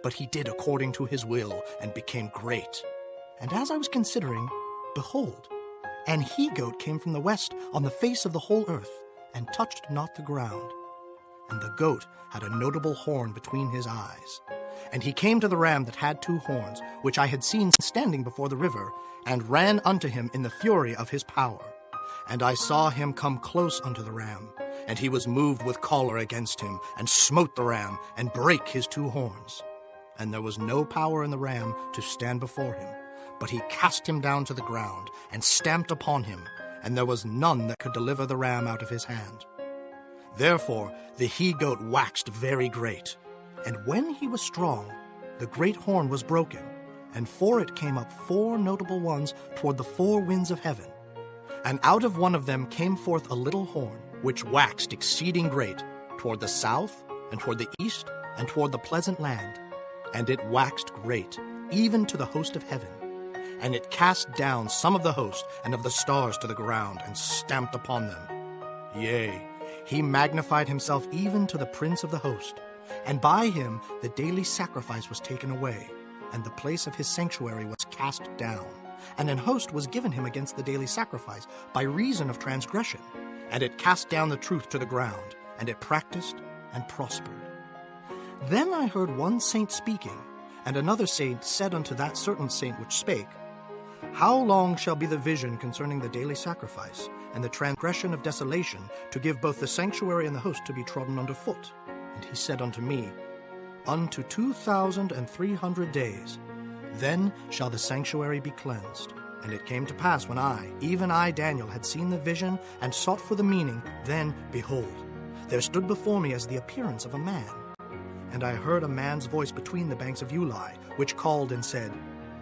But he did according to his will, and became great. And as I was considering, behold, an he-goat came from the west on the face of the whole earth, and touched not the ground. And the goat had a notable horn between his eyes. And he came to the ram that had 2 horns, which I had seen standing before the river, and ran unto him in the fury of his power. And I saw him come close unto the ram, and he was moved with choler against him, and smote the ram, and brake his 2 horns. And there was no power in the ram to stand before him, but he cast him down to the ground, and stamped upon him, and there was none that could deliver the ram out of his hand. Therefore the he-goat waxed very great, and when he was strong, the great horn was broken, and for it came up 4 notable ones toward the 4 winds of heaven. And out of one of them came forth a little horn, which waxed exceeding great, toward the south, and toward the east, and toward the pleasant land. And it waxed great, even to the host of heaven. And it cast down some of the host and of the stars to the ground, and stamped upon them. Yea, he magnified himself even to the prince of the host. And by him the daily sacrifice was taken away, and the place of his sanctuary was cast down. And an host was given him against the daily sacrifice by reason of transgression. And it cast down the truth to the ground, and it practiced and prospered. Then I heard one saint speaking, and another saint said unto that certain saint which spake, How long shall be the vision concerning the daily sacrifice, and the transgression of desolation, to give both the sanctuary and the host to be trodden under foot? And he said unto me, Unto 2,300 days. Then shall the sanctuary be cleansed. And it came to pass when I, even I, Daniel, had seen the vision, and sought for the meaning, then, behold, there stood before me as the appearance of a man. And I heard a man's voice between the banks of Ulai, which called and said,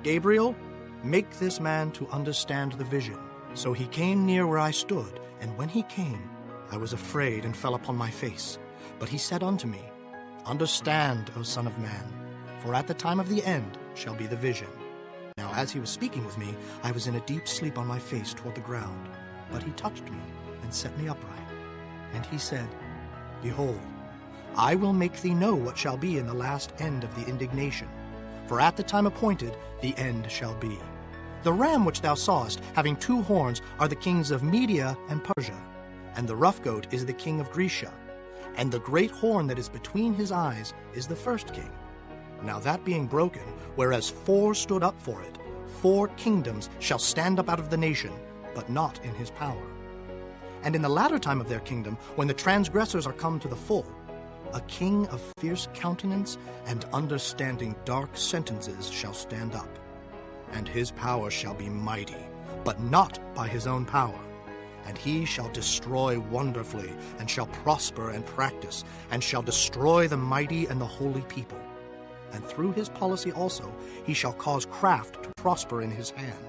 Gabriel, make this man to understand the vision. So he came near where I stood, and when he came, I was afraid and fell upon my face. But he said unto me, Understand, O Son of Man, for at the time of the end shall be the vision. Now as he was speaking with me, I was in a deep sleep on my face toward the ground. But he touched me and set me upright. And he said, Behold, I will make thee know what shall be in the last end of the indignation. For at the time appointed the end shall be. The ram which thou sawest, having 2 horns, are the kings of Media and Persia, and the rough goat is the king of Grecia, and the great horn that is between his eyes is the first king. Now that being broken, whereas 4 stood up for it, 4 kingdoms shall stand up out of the nation, but not in his power. And in the latter time of their kingdom, when the transgressors are come to the full, a king of fierce countenance and understanding dark sentences shall stand up. And his power shall be mighty, but not by his own power. And he shall destroy wonderfully, and shall prosper and practice, and shall destroy the mighty and the holy people. And through his policy also he shall cause craft to prosper in his hand.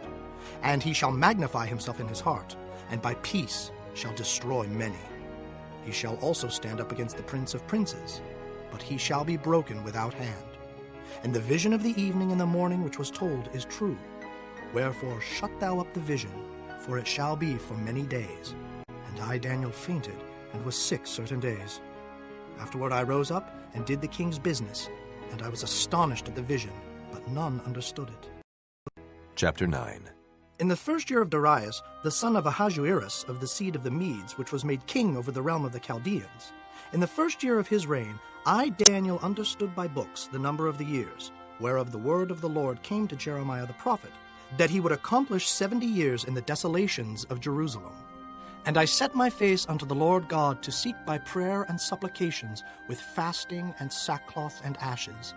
And he shall magnify himself in his heart, and by peace shall destroy many. He shall also stand up against the prince of princes, but he shall be broken without hand. And the vision of the evening and the morning which was told is true. Wherefore shut thou up the vision, for it shall be for many days. And I, Daniel, fainted, and was sick certain days. Afterward I rose up, and did the king's business, and I was astonished at the vision, but none understood it. Chapter 9. In the first year of Darius, the son of Ahasuerus of the seed of the Medes, which was made king over the realm of the Chaldeans, in the first year of his reign, I, Daniel, understood by books the number of the years, whereof the word of the Lord came to Jeremiah the prophet, that he would accomplish 70 years in the desolations of Jerusalem. And I set my face unto the Lord God to seek by prayer and supplications with fasting and sackcloth and ashes.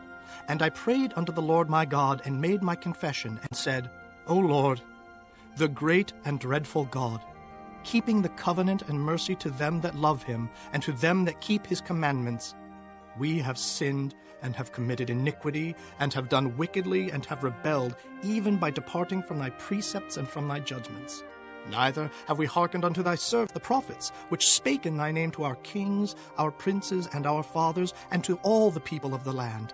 And I prayed unto the Lord my God, and made my confession, and said, O Lord, the great and dreadful God, keeping the covenant and mercy to them that love him, and to them that keep his commandments, we have sinned, and have committed iniquity, and have done wickedly, and have rebelled, even by departing from thy precepts and from thy judgments. Neither have we hearkened unto thy servants the prophets, which spake in thy name to our kings, our princes, and our fathers, and to all the people of the land.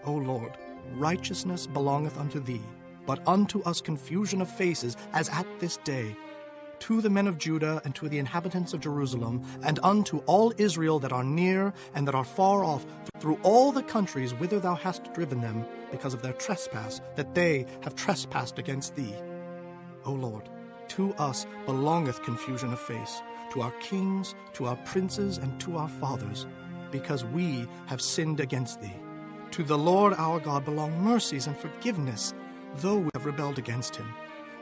O Lord, righteousness belongeth unto thee, but unto us confusion of faces, as at this day. To the men of Judah, and to the inhabitants of Jerusalem, and unto all Israel that are near and that are far off, through all the countries whither thou hast driven them, because of their trespass, that they have trespassed against thee. O Lord, to us belongeth confusion of face, to our kings, to our princes, and to our fathers, because we have sinned against thee. To the Lord our God belong mercies and forgiveness, though we have rebelled against him.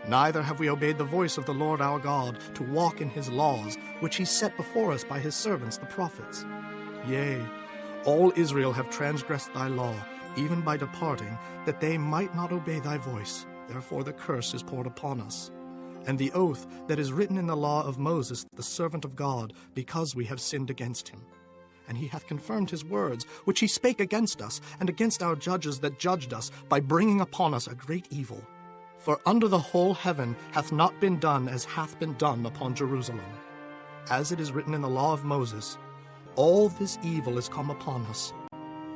Neither have we obeyed the voice of the Lord our God, to walk in his laws, which he set before us by his servants the prophets. Yea, all Israel have transgressed thy law, even by departing, that they might not obey thy voice. Therefore the curse is poured upon us. And the oath that is written in the law of Moses, the servant of God, because we have sinned against him. And he hath confirmed his words, which he spake against us, and against our judges that judged us, by bringing upon us a great evil. For under the whole heaven hath not been done as hath been done upon Jerusalem. As it is written in the law of Moses, all this evil is come upon us.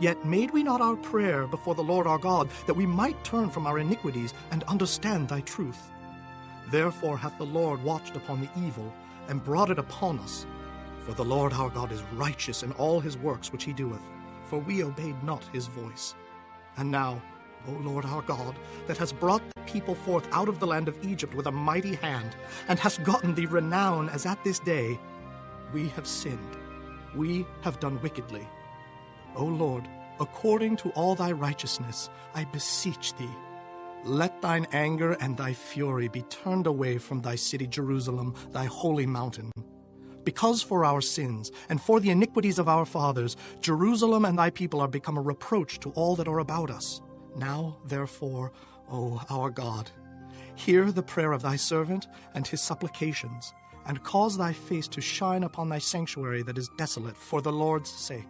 Yet made we not our prayer before the Lord our God, that we might turn from our iniquities and understand thy truth. Therefore hath the Lord watched upon the evil, and brought it upon us. For the Lord our God is righteous in all his works which he doeth, for we obeyed not his voice. And now, O Lord our God, that hast brought the people forth out of the land of Egypt with a mighty hand, and hast gotten thee renown as at this day, we have sinned, we have done wickedly. O Lord, according to all thy righteousness, I beseech thee, let thine anger and thy fury be turned away from thy city Jerusalem, thy holy mountain. Because for our sins, and for the iniquities of our fathers, Jerusalem and thy people are become a reproach to all that are about us. Now, therefore, O our God, hear the prayer of thy servant and his supplications, and cause thy face to shine upon thy sanctuary that is desolate for the Lord's sake.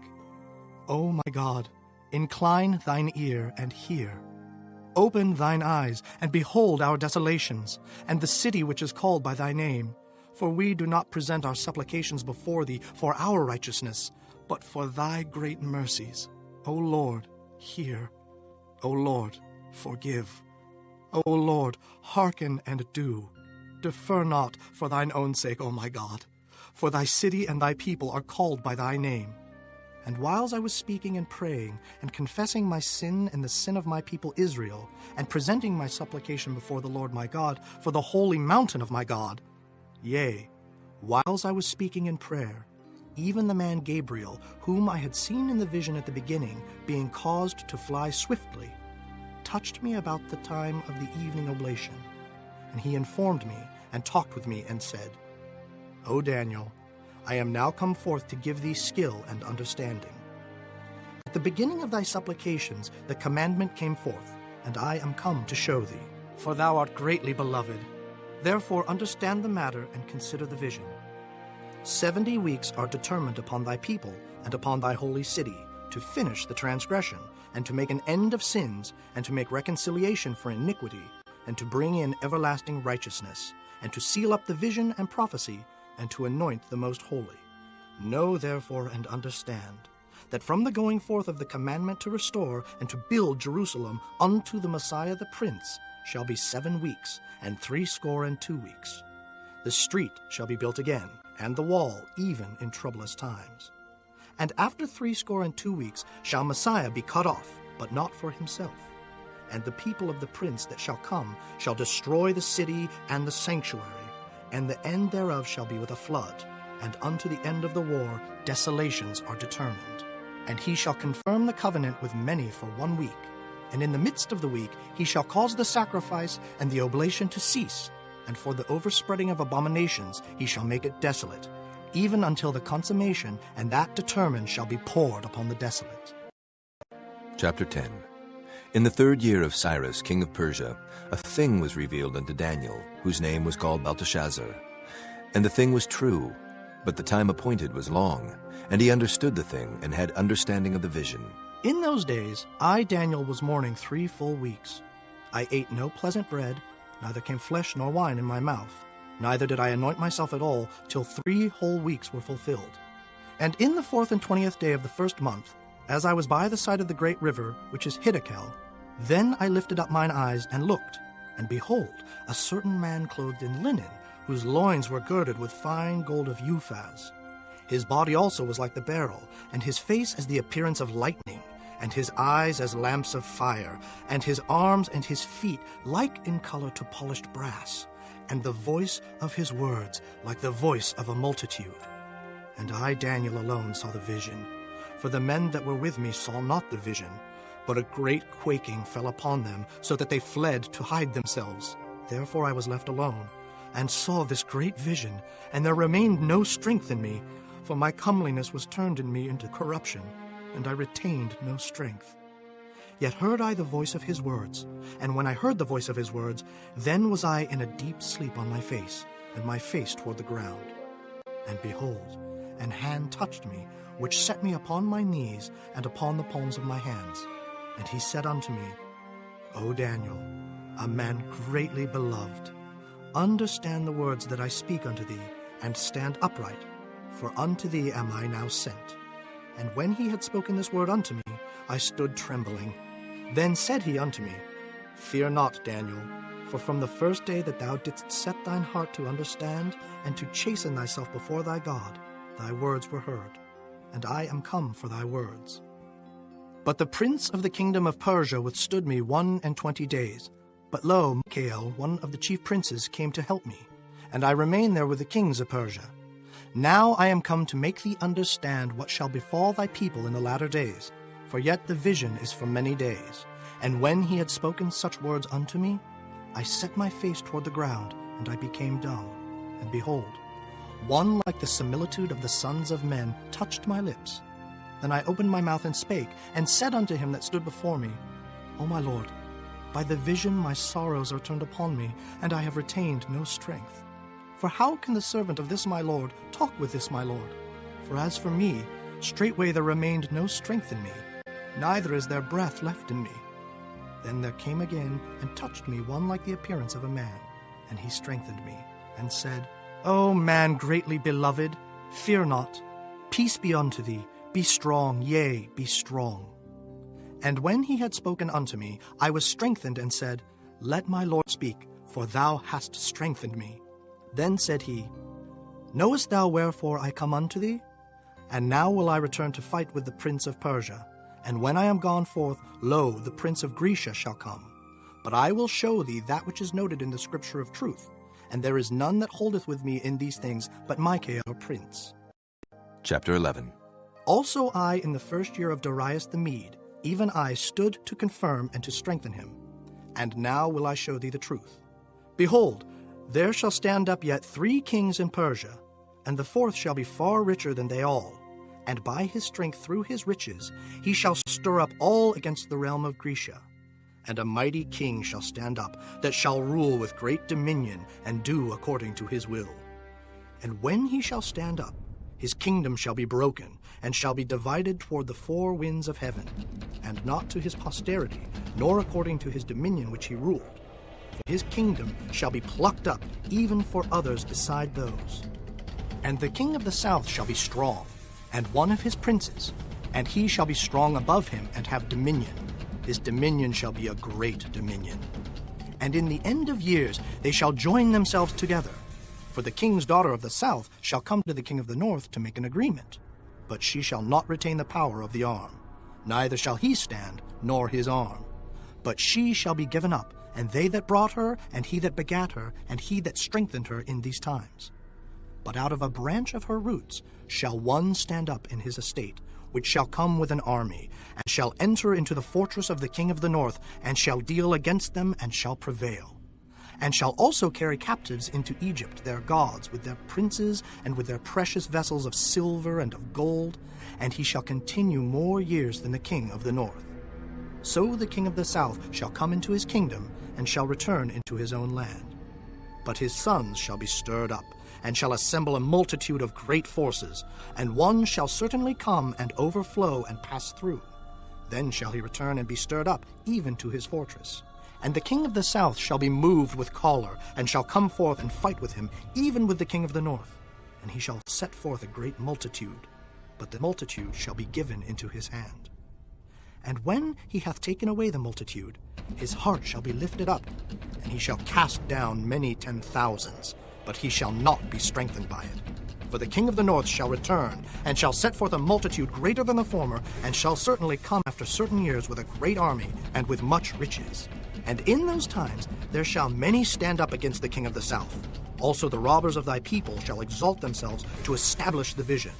O my God, incline thine ear and hear. Open thine eyes, and behold our desolations, and the city which is called by thy name. For we do not present our supplications before thee for our righteousness, but for thy great mercies. O Lord, hear. O Lord, forgive. O Lord, hearken and do. Defer not for thine own sake, O my God. For thy city and thy people are called by thy name. And whiles I was speaking and praying, and confessing my sin and the sin of my people Israel, and presenting my supplication before the Lord my God, for the holy mountain of my God, yea, whiles I was speaking in prayer, even the man Gabriel, whom I had seen in the vision at the beginning, being caused to fly swiftly, touched me about the time of the evening oblation. And he informed me, and talked with me, and said, O Daniel, I am now come forth to give thee skill and understanding. At the beginning of thy supplications the commandment came forth, and I am come to show thee. For thou art greatly beloved. Therefore understand the matter and consider the vision. 70 weeks are determined upon thy people and upon thy holy city, to finish the transgression, and to make an end of sins, and to make reconciliation for iniquity, and to bring in everlasting righteousness, and to seal up the vision and prophecy, and to anoint the most holy. Know therefore and understand, that from the going forth of the commandment to restore and to build Jerusalem unto the Messiah the Prince shall be 7 weeks, and 62 weeks. The street shall be built again, and the wall even in troublous times. And after 62 weeks shall Messiah be cut off, but not for himself. And the people of the prince that shall come shall destroy the city and the sanctuary, and the end thereof shall be with a flood, and unto the end of the war desolations are determined. And he shall confirm the covenant with many for 1 week, and in the midst of the week he shall cause the sacrifice and the oblation to cease, and for the overspreading of abominations he shall make it desolate, even until the consummation, and that determined shall be poured upon the desolate. Chapter 10. In the 3rd year of Cyrus, king of Persia, a thing was revealed unto Daniel, whose name was called Belteshazzar. And the thing was true, but the time appointed was long, and he understood the thing, and had understanding of the vision. In those days I, Daniel, was mourning 3 full weeks. I ate no pleasant bread, neither came flesh nor wine in my mouth, neither did I anoint myself at all, till 3 whole weeks were fulfilled. And in the 4th and 20th day of the 1st month, as I was by the side of the great river, which is Hiddekel, then I lifted up mine eyes and looked, and behold, a certain man clothed in linen, whose loins were girded with fine gold of Uphaz. His body also was like the beryl, and his face as the appearance of lightning, and his eyes as lamps of fire, and his arms and his feet like in color to polished brass, and the voice of his words like the voice of a multitude. And I, Daniel, alone saw the vision, for the men that were with me saw not the vision, but a great quaking fell upon them, so that they fled to hide themselves. Therefore I was left alone, and saw this great vision, and there remained no strength in me, for my comeliness was turned in me into corruption, and I retained no strength. Yet heard I the voice of his words, and when I heard the voice of his words, then was I in a deep sleep on my face, and my face toward the ground. And behold, an hand touched me, which set me upon my knees and upon the palms of my hands. And he said unto me, O Daniel, a man greatly beloved, understand the words that I speak unto thee, and stand upright, for unto thee am I now sent. And when he had spoken this word unto me, I stood trembling. Then said he unto me, Fear not, Daniel, for from the first day that thou didst set thine heart to understand, and to chasten thyself before thy God, thy words were heard, and I am come for thy words. But the prince of the kingdom of Persia withstood me 21 days. But lo, Michael, one of the chief princes, came to help me, and I remained there with the kings of Persia. Now I am come to make thee understand what shall befall thy people in the latter days, for yet the vision is for many days. And when he had spoken such words unto me, I set my face toward the ground, and I became dumb. And behold, one like the similitude of the sons of men touched my lips. Then I opened my mouth and spake, and said unto him that stood before me, O my Lord, by the vision my sorrows are turned upon me, and I have retained no strength. For how can the servant of this my Lord talk with this my Lord? For as for me, straightway there remained no strength in me, neither is there breath left in me. Then there came again and touched me one like the appearance of a man, and he strengthened me, and said, O man greatly beloved, fear not, peace be unto thee, be strong, yea, be strong. And when he had spoken unto me, I was strengthened, and said, Let my Lord speak, for thou hast strengthened me. Then said he, Knowest thou wherefore I come unto thee? And now will I return to fight with the prince of Persia. And when I am gone forth, lo, the prince of Grecia shall come. But I will show thee that which is noted in the scripture of truth, and there is none that holdeth with me in these things but Michael prince. Chapter 11. Also I, in the 1st year of Darius the Mede, even I stood to confirm and to strengthen him. And now will I show thee the truth. Behold, there shall stand up yet 3 kings in Persia, and the 4th shall be far richer than they all. and by his strength through his riches he shall stir up all against the realm of Grecia. And a mighty king shall stand up, that shall rule with great dominion, and do according to his will. And when he shall stand up, his kingdom shall be broken, and shall be divided toward the four winds of heaven, and not to his posterity, nor according to his dominion which he ruled. For his kingdom shall be plucked up, even for others beside those. And the king of the south shall be strong, and one of his princes, and he shall be strong above him, and have dominion. His dominion shall be a great dominion. And in the end of years they shall join themselves together. For the king's daughter of the south shall come to the king of the north to make an agreement. But she shall not retain the power of the arm. Neither shall he stand, nor his arm. But she shall be given up, and they that brought her, and he that begat her, and he that strengthened her in these times. But out of a branch of her roots shall one stand up in his estate, which shall come with an army, and shall enter into the fortress of the king of the north, and shall deal against them, and shall prevail. And shall also carry captives into Egypt their gods, with their princes, and with their precious vessels of silver and of gold, and he shall continue more years than the king of the north. So the king of the south shall come into his kingdom, and shall return into his own land. But his sons shall be stirred up, and shall assemble a multitude of great forces, and one shall certainly come and overflow and pass through. Then shall he return and be stirred up, even to his fortress. And the king of the south shall be moved with choler, and shall come forth and fight with him, even with the king of the north. And he shall set forth a great multitude, but the multitude shall be given into his hand. And when he hath taken away the multitude, his heart shall be lifted up, and he shall cast down many 10,000s, but he shall not be strengthened by it. For the king of the north shall return, and shall set forth a multitude greater than the former, and shall certainly come after certain years with a great army, and with much riches. And in those times there shall many stand up against the king of the south. Also the robbers of thy people shall exalt themselves to establish the vision,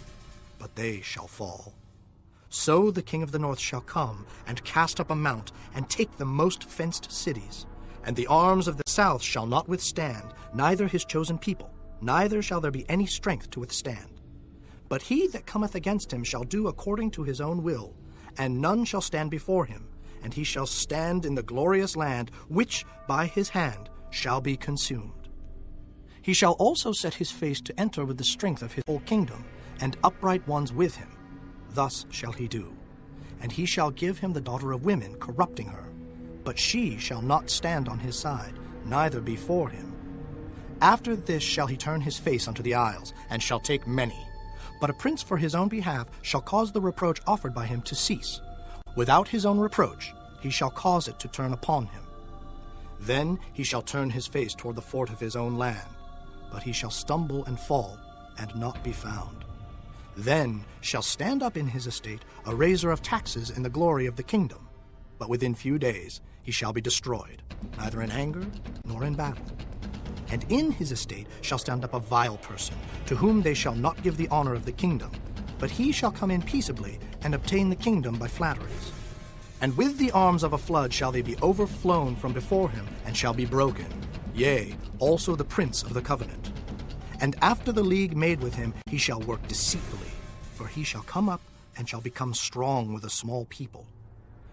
but they shall fall. So the king of the north shall come, and cast up a mount, and take the most fenced cities. And the arms of the south shall not withstand, neither his chosen people, neither shall there be any strength to withstand. But he that cometh against him shall do according to his own will, and none shall stand before him, and he shall stand in the glorious land, which by his hand shall be consumed. He shall also set his face to enter with the strength of his whole kingdom, and upright ones with him. Thus shall he do. And he shall give him the daughter of women, corrupting her. But she shall not stand on his side, neither before him. After this shall he turn his face unto the isles, and shall take many. But a prince for his own behalf shall cause the reproach offered by him to cease. Without his own reproach he shall cause it to turn upon him. Then he shall turn his face toward the fort of his own land, but he shall stumble and fall, and not be found. Then shall stand up in his estate a raiser of taxes in the glory of the kingdom, but within few days he shall be destroyed, neither in anger nor in battle. And in his estate shall stand up a vile person, to whom they shall not give the honor of the kingdom, but he shall come in peaceably, and obtain the kingdom by flatteries. And with the arms of a flood shall they be overflown from before him, and shall be broken, yea, also the prince of the covenant. And after the league made with him, he shall work deceitfully, for he shall come up, and shall become strong with a small people.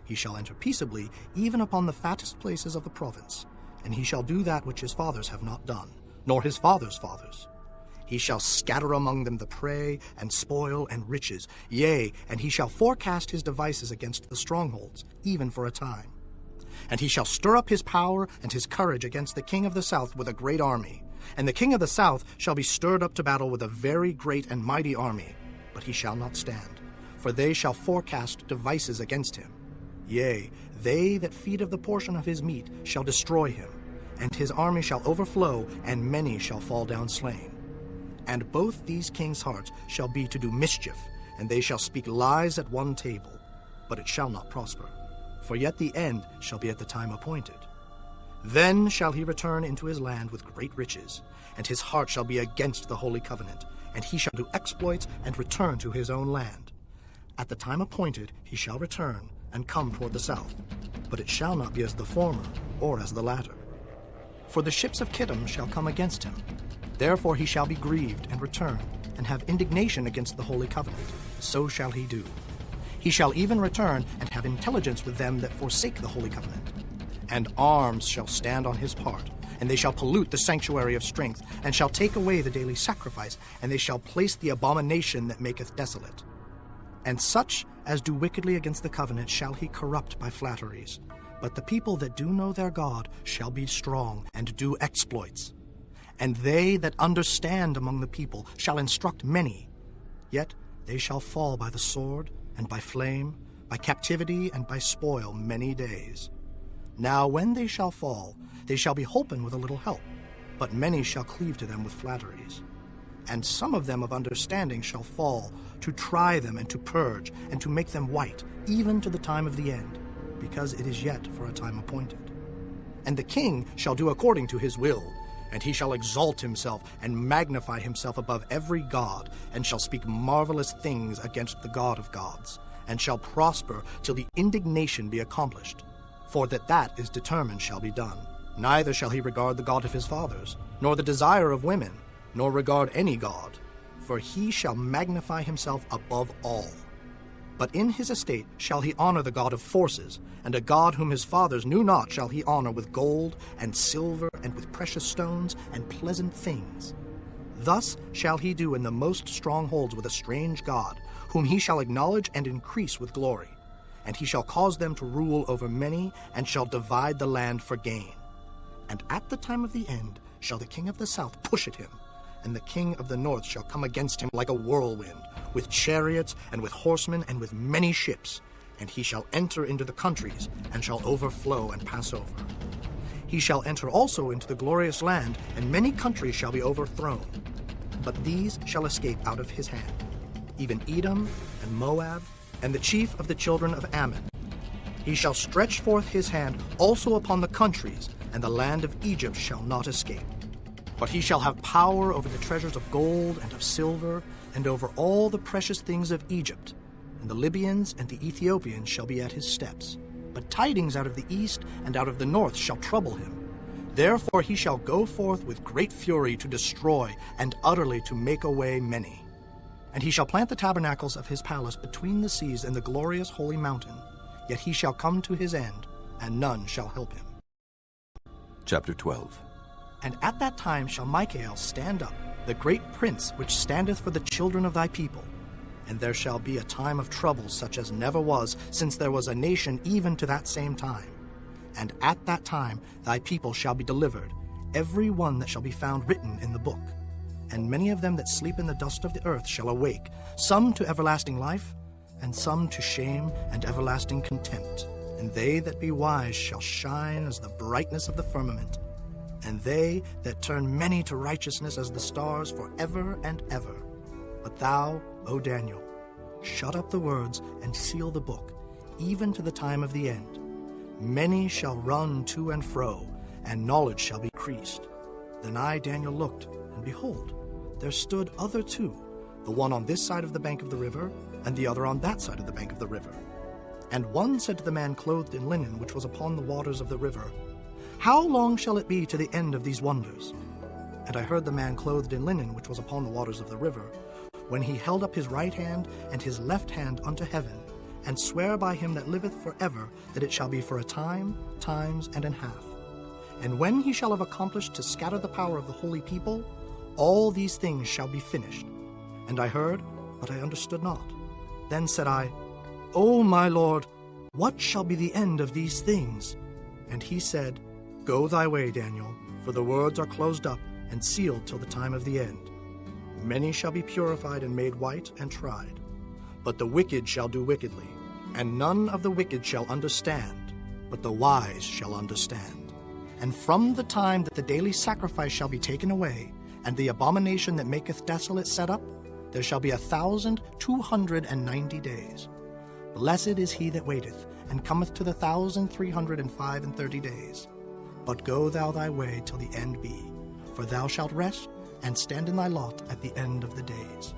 He shall enter peaceably, even upon the fattest places of the province, and he shall do that which his fathers have not done, nor his fathers' fathers. He shall scatter among them the prey, and spoil, and riches, yea, and he shall forecast his devices against the strongholds, even for a time. And he shall stir up his power and his courage against the king of the south with a great army. And the king of the south shall be stirred up to battle with a very great and mighty army, but he shall not stand, for they shall forecast devices against him. Yea, they that feed of the portion of his meat shall destroy him, and his army shall overflow, and many shall fall down slain. And both these kings' hearts shall be to do mischief, and they shall speak lies at one table, but it shall not prosper. For yet the end shall be at the time appointed. Then shall he return into his land with great riches, and his heart shall be against the holy covenant, and he shall do exploits and return to his own land. At the time appointed he shall return, and come toward the south, but it shall not be as the former, or as the latter. For the ships of Kittim shall come against him, Therefore he shall be grieved and return, and have indignation against the holy covenant. So shall he do. He shall even return and have intelligence with them that forsake the holy covenant. And arms shall stand on his part, and they shall pollute the sanctuary of strength, and shall take away the daily sacrifice, and they shall place the abomination that maketh desolate. And such as do wickedly against the covenant shall he corrupt by flatteries. But the people that do know their God shall be strong, and do exploits. And they that understand among the people shall instruct many. Yet they shall fall by the sword, and by flame, by captivity, and by spoil many days. Now when they shall fall, they shall be holpen with a little help, but many shall cleave to them with flatteries. And some of them of understanding shall fall, to try them, and to purge, and to make them white, even to the time of the end, because it is yet for a time appointed. And the king shall do according to his will, and he shall exalt himself, and magnify himself above every god, and shall speak marvelous things against the God of gods, and shall prosper till the indignation be accomplished. For that is determined shall be done. Neither shall he regard the God of his fathers, nor the desire of women, nor regard any god, for he shall magnify himself above all. But in his estate shall he honor the God of forces, and a God whom his fathers knew not shall he honor with gold and silver and with precious stones and pleasant things. Thus shall he do in the most strongholds with a strange God, whom he shall acknowledge and increase with glory. And he shall cause them to rule over many, and shall divide the land for gain. And at the time of the end shall the king of the south push at him, and the king of the north shall come against him like a whirlwind, with chariots, and with horsemen, and with many ships. And he shall enter into the countries, and shall overflow and pass over. He shall enter also into the glorious land, and many countries shall be overthrown. But these shall escape out of his hand, even Edom and Moab, and the chief of the children of Ammon. He shall stretch forth his hand also upon the countries, and the land of Egypt shall not escape. But he shall have power over the treasures of gold and of silver, and over all the precious things of Egypt. And the Libyans and the Ethiopians shall be at his steps. But tidings out of the east and out of the north shall trouble him. Therefore he shall go forth with great fury to destroy, and utterly to make away many. And he shall plant the tabernacles of his palace between the seas and the glorious holy mountain. Yet he shall come to his end, and none shall help him. Chapter 12. And at that time shall Michael stand up, the great prince which standeth for the children of thy people. And there shall be a time of trouble such as never was, since there was a nation even to that same time. And at that time thy people shall be delivered, every one that shall be found written in the book. And many of them that sleep in the dust of the earth shall awake, some to everlasting life, and some to shame and everlasting contempt. And they that be wise shall shine as the brightness of the firmament, and they that turn many to righteousness as the stars forever and ever. But thou, O Daniel, shut up the words and seal the book, even to the time of the end. Many shall run to and fro, and knowledge shall be increased. Then I, Daniel, looked, and behold, there stood other two, the one on this side of the bank of the river, and the other on that side of the bank of the river. And one said to the man clothed in linen, which was upon the waters of the river, How long shall it be to the end of these wonders? And I heard the man clothed in linen, which was upon the waters of the river, when he held up his right hand and his left hand unto heaven, and sware by him that liveth forever, that it shall be for a time, times, and an half. And when he shall have accomplished to scatter the power of the holy people, all these things shall be finished. And I heard, but I understood not. Then said I, O my Lord, what shall be the end of these things? And he said, Go thy way, Daniel, for the words are closed up and sealed till the time of the end. Many shall be purified and made white and tried. But the wicked shall do wickedly, and none of the wicked shall understand, but the wise shall understand. And from the time that the daily sacrifice shall be taken away, and the abomination that maketh desolate set up, there shall be 1,290 days. Blessed is he that waiteth, and cometh to the 1,335 days. But go thou thy way till the end be, for thou shalt rest, and stand in thy lot at the end of the days.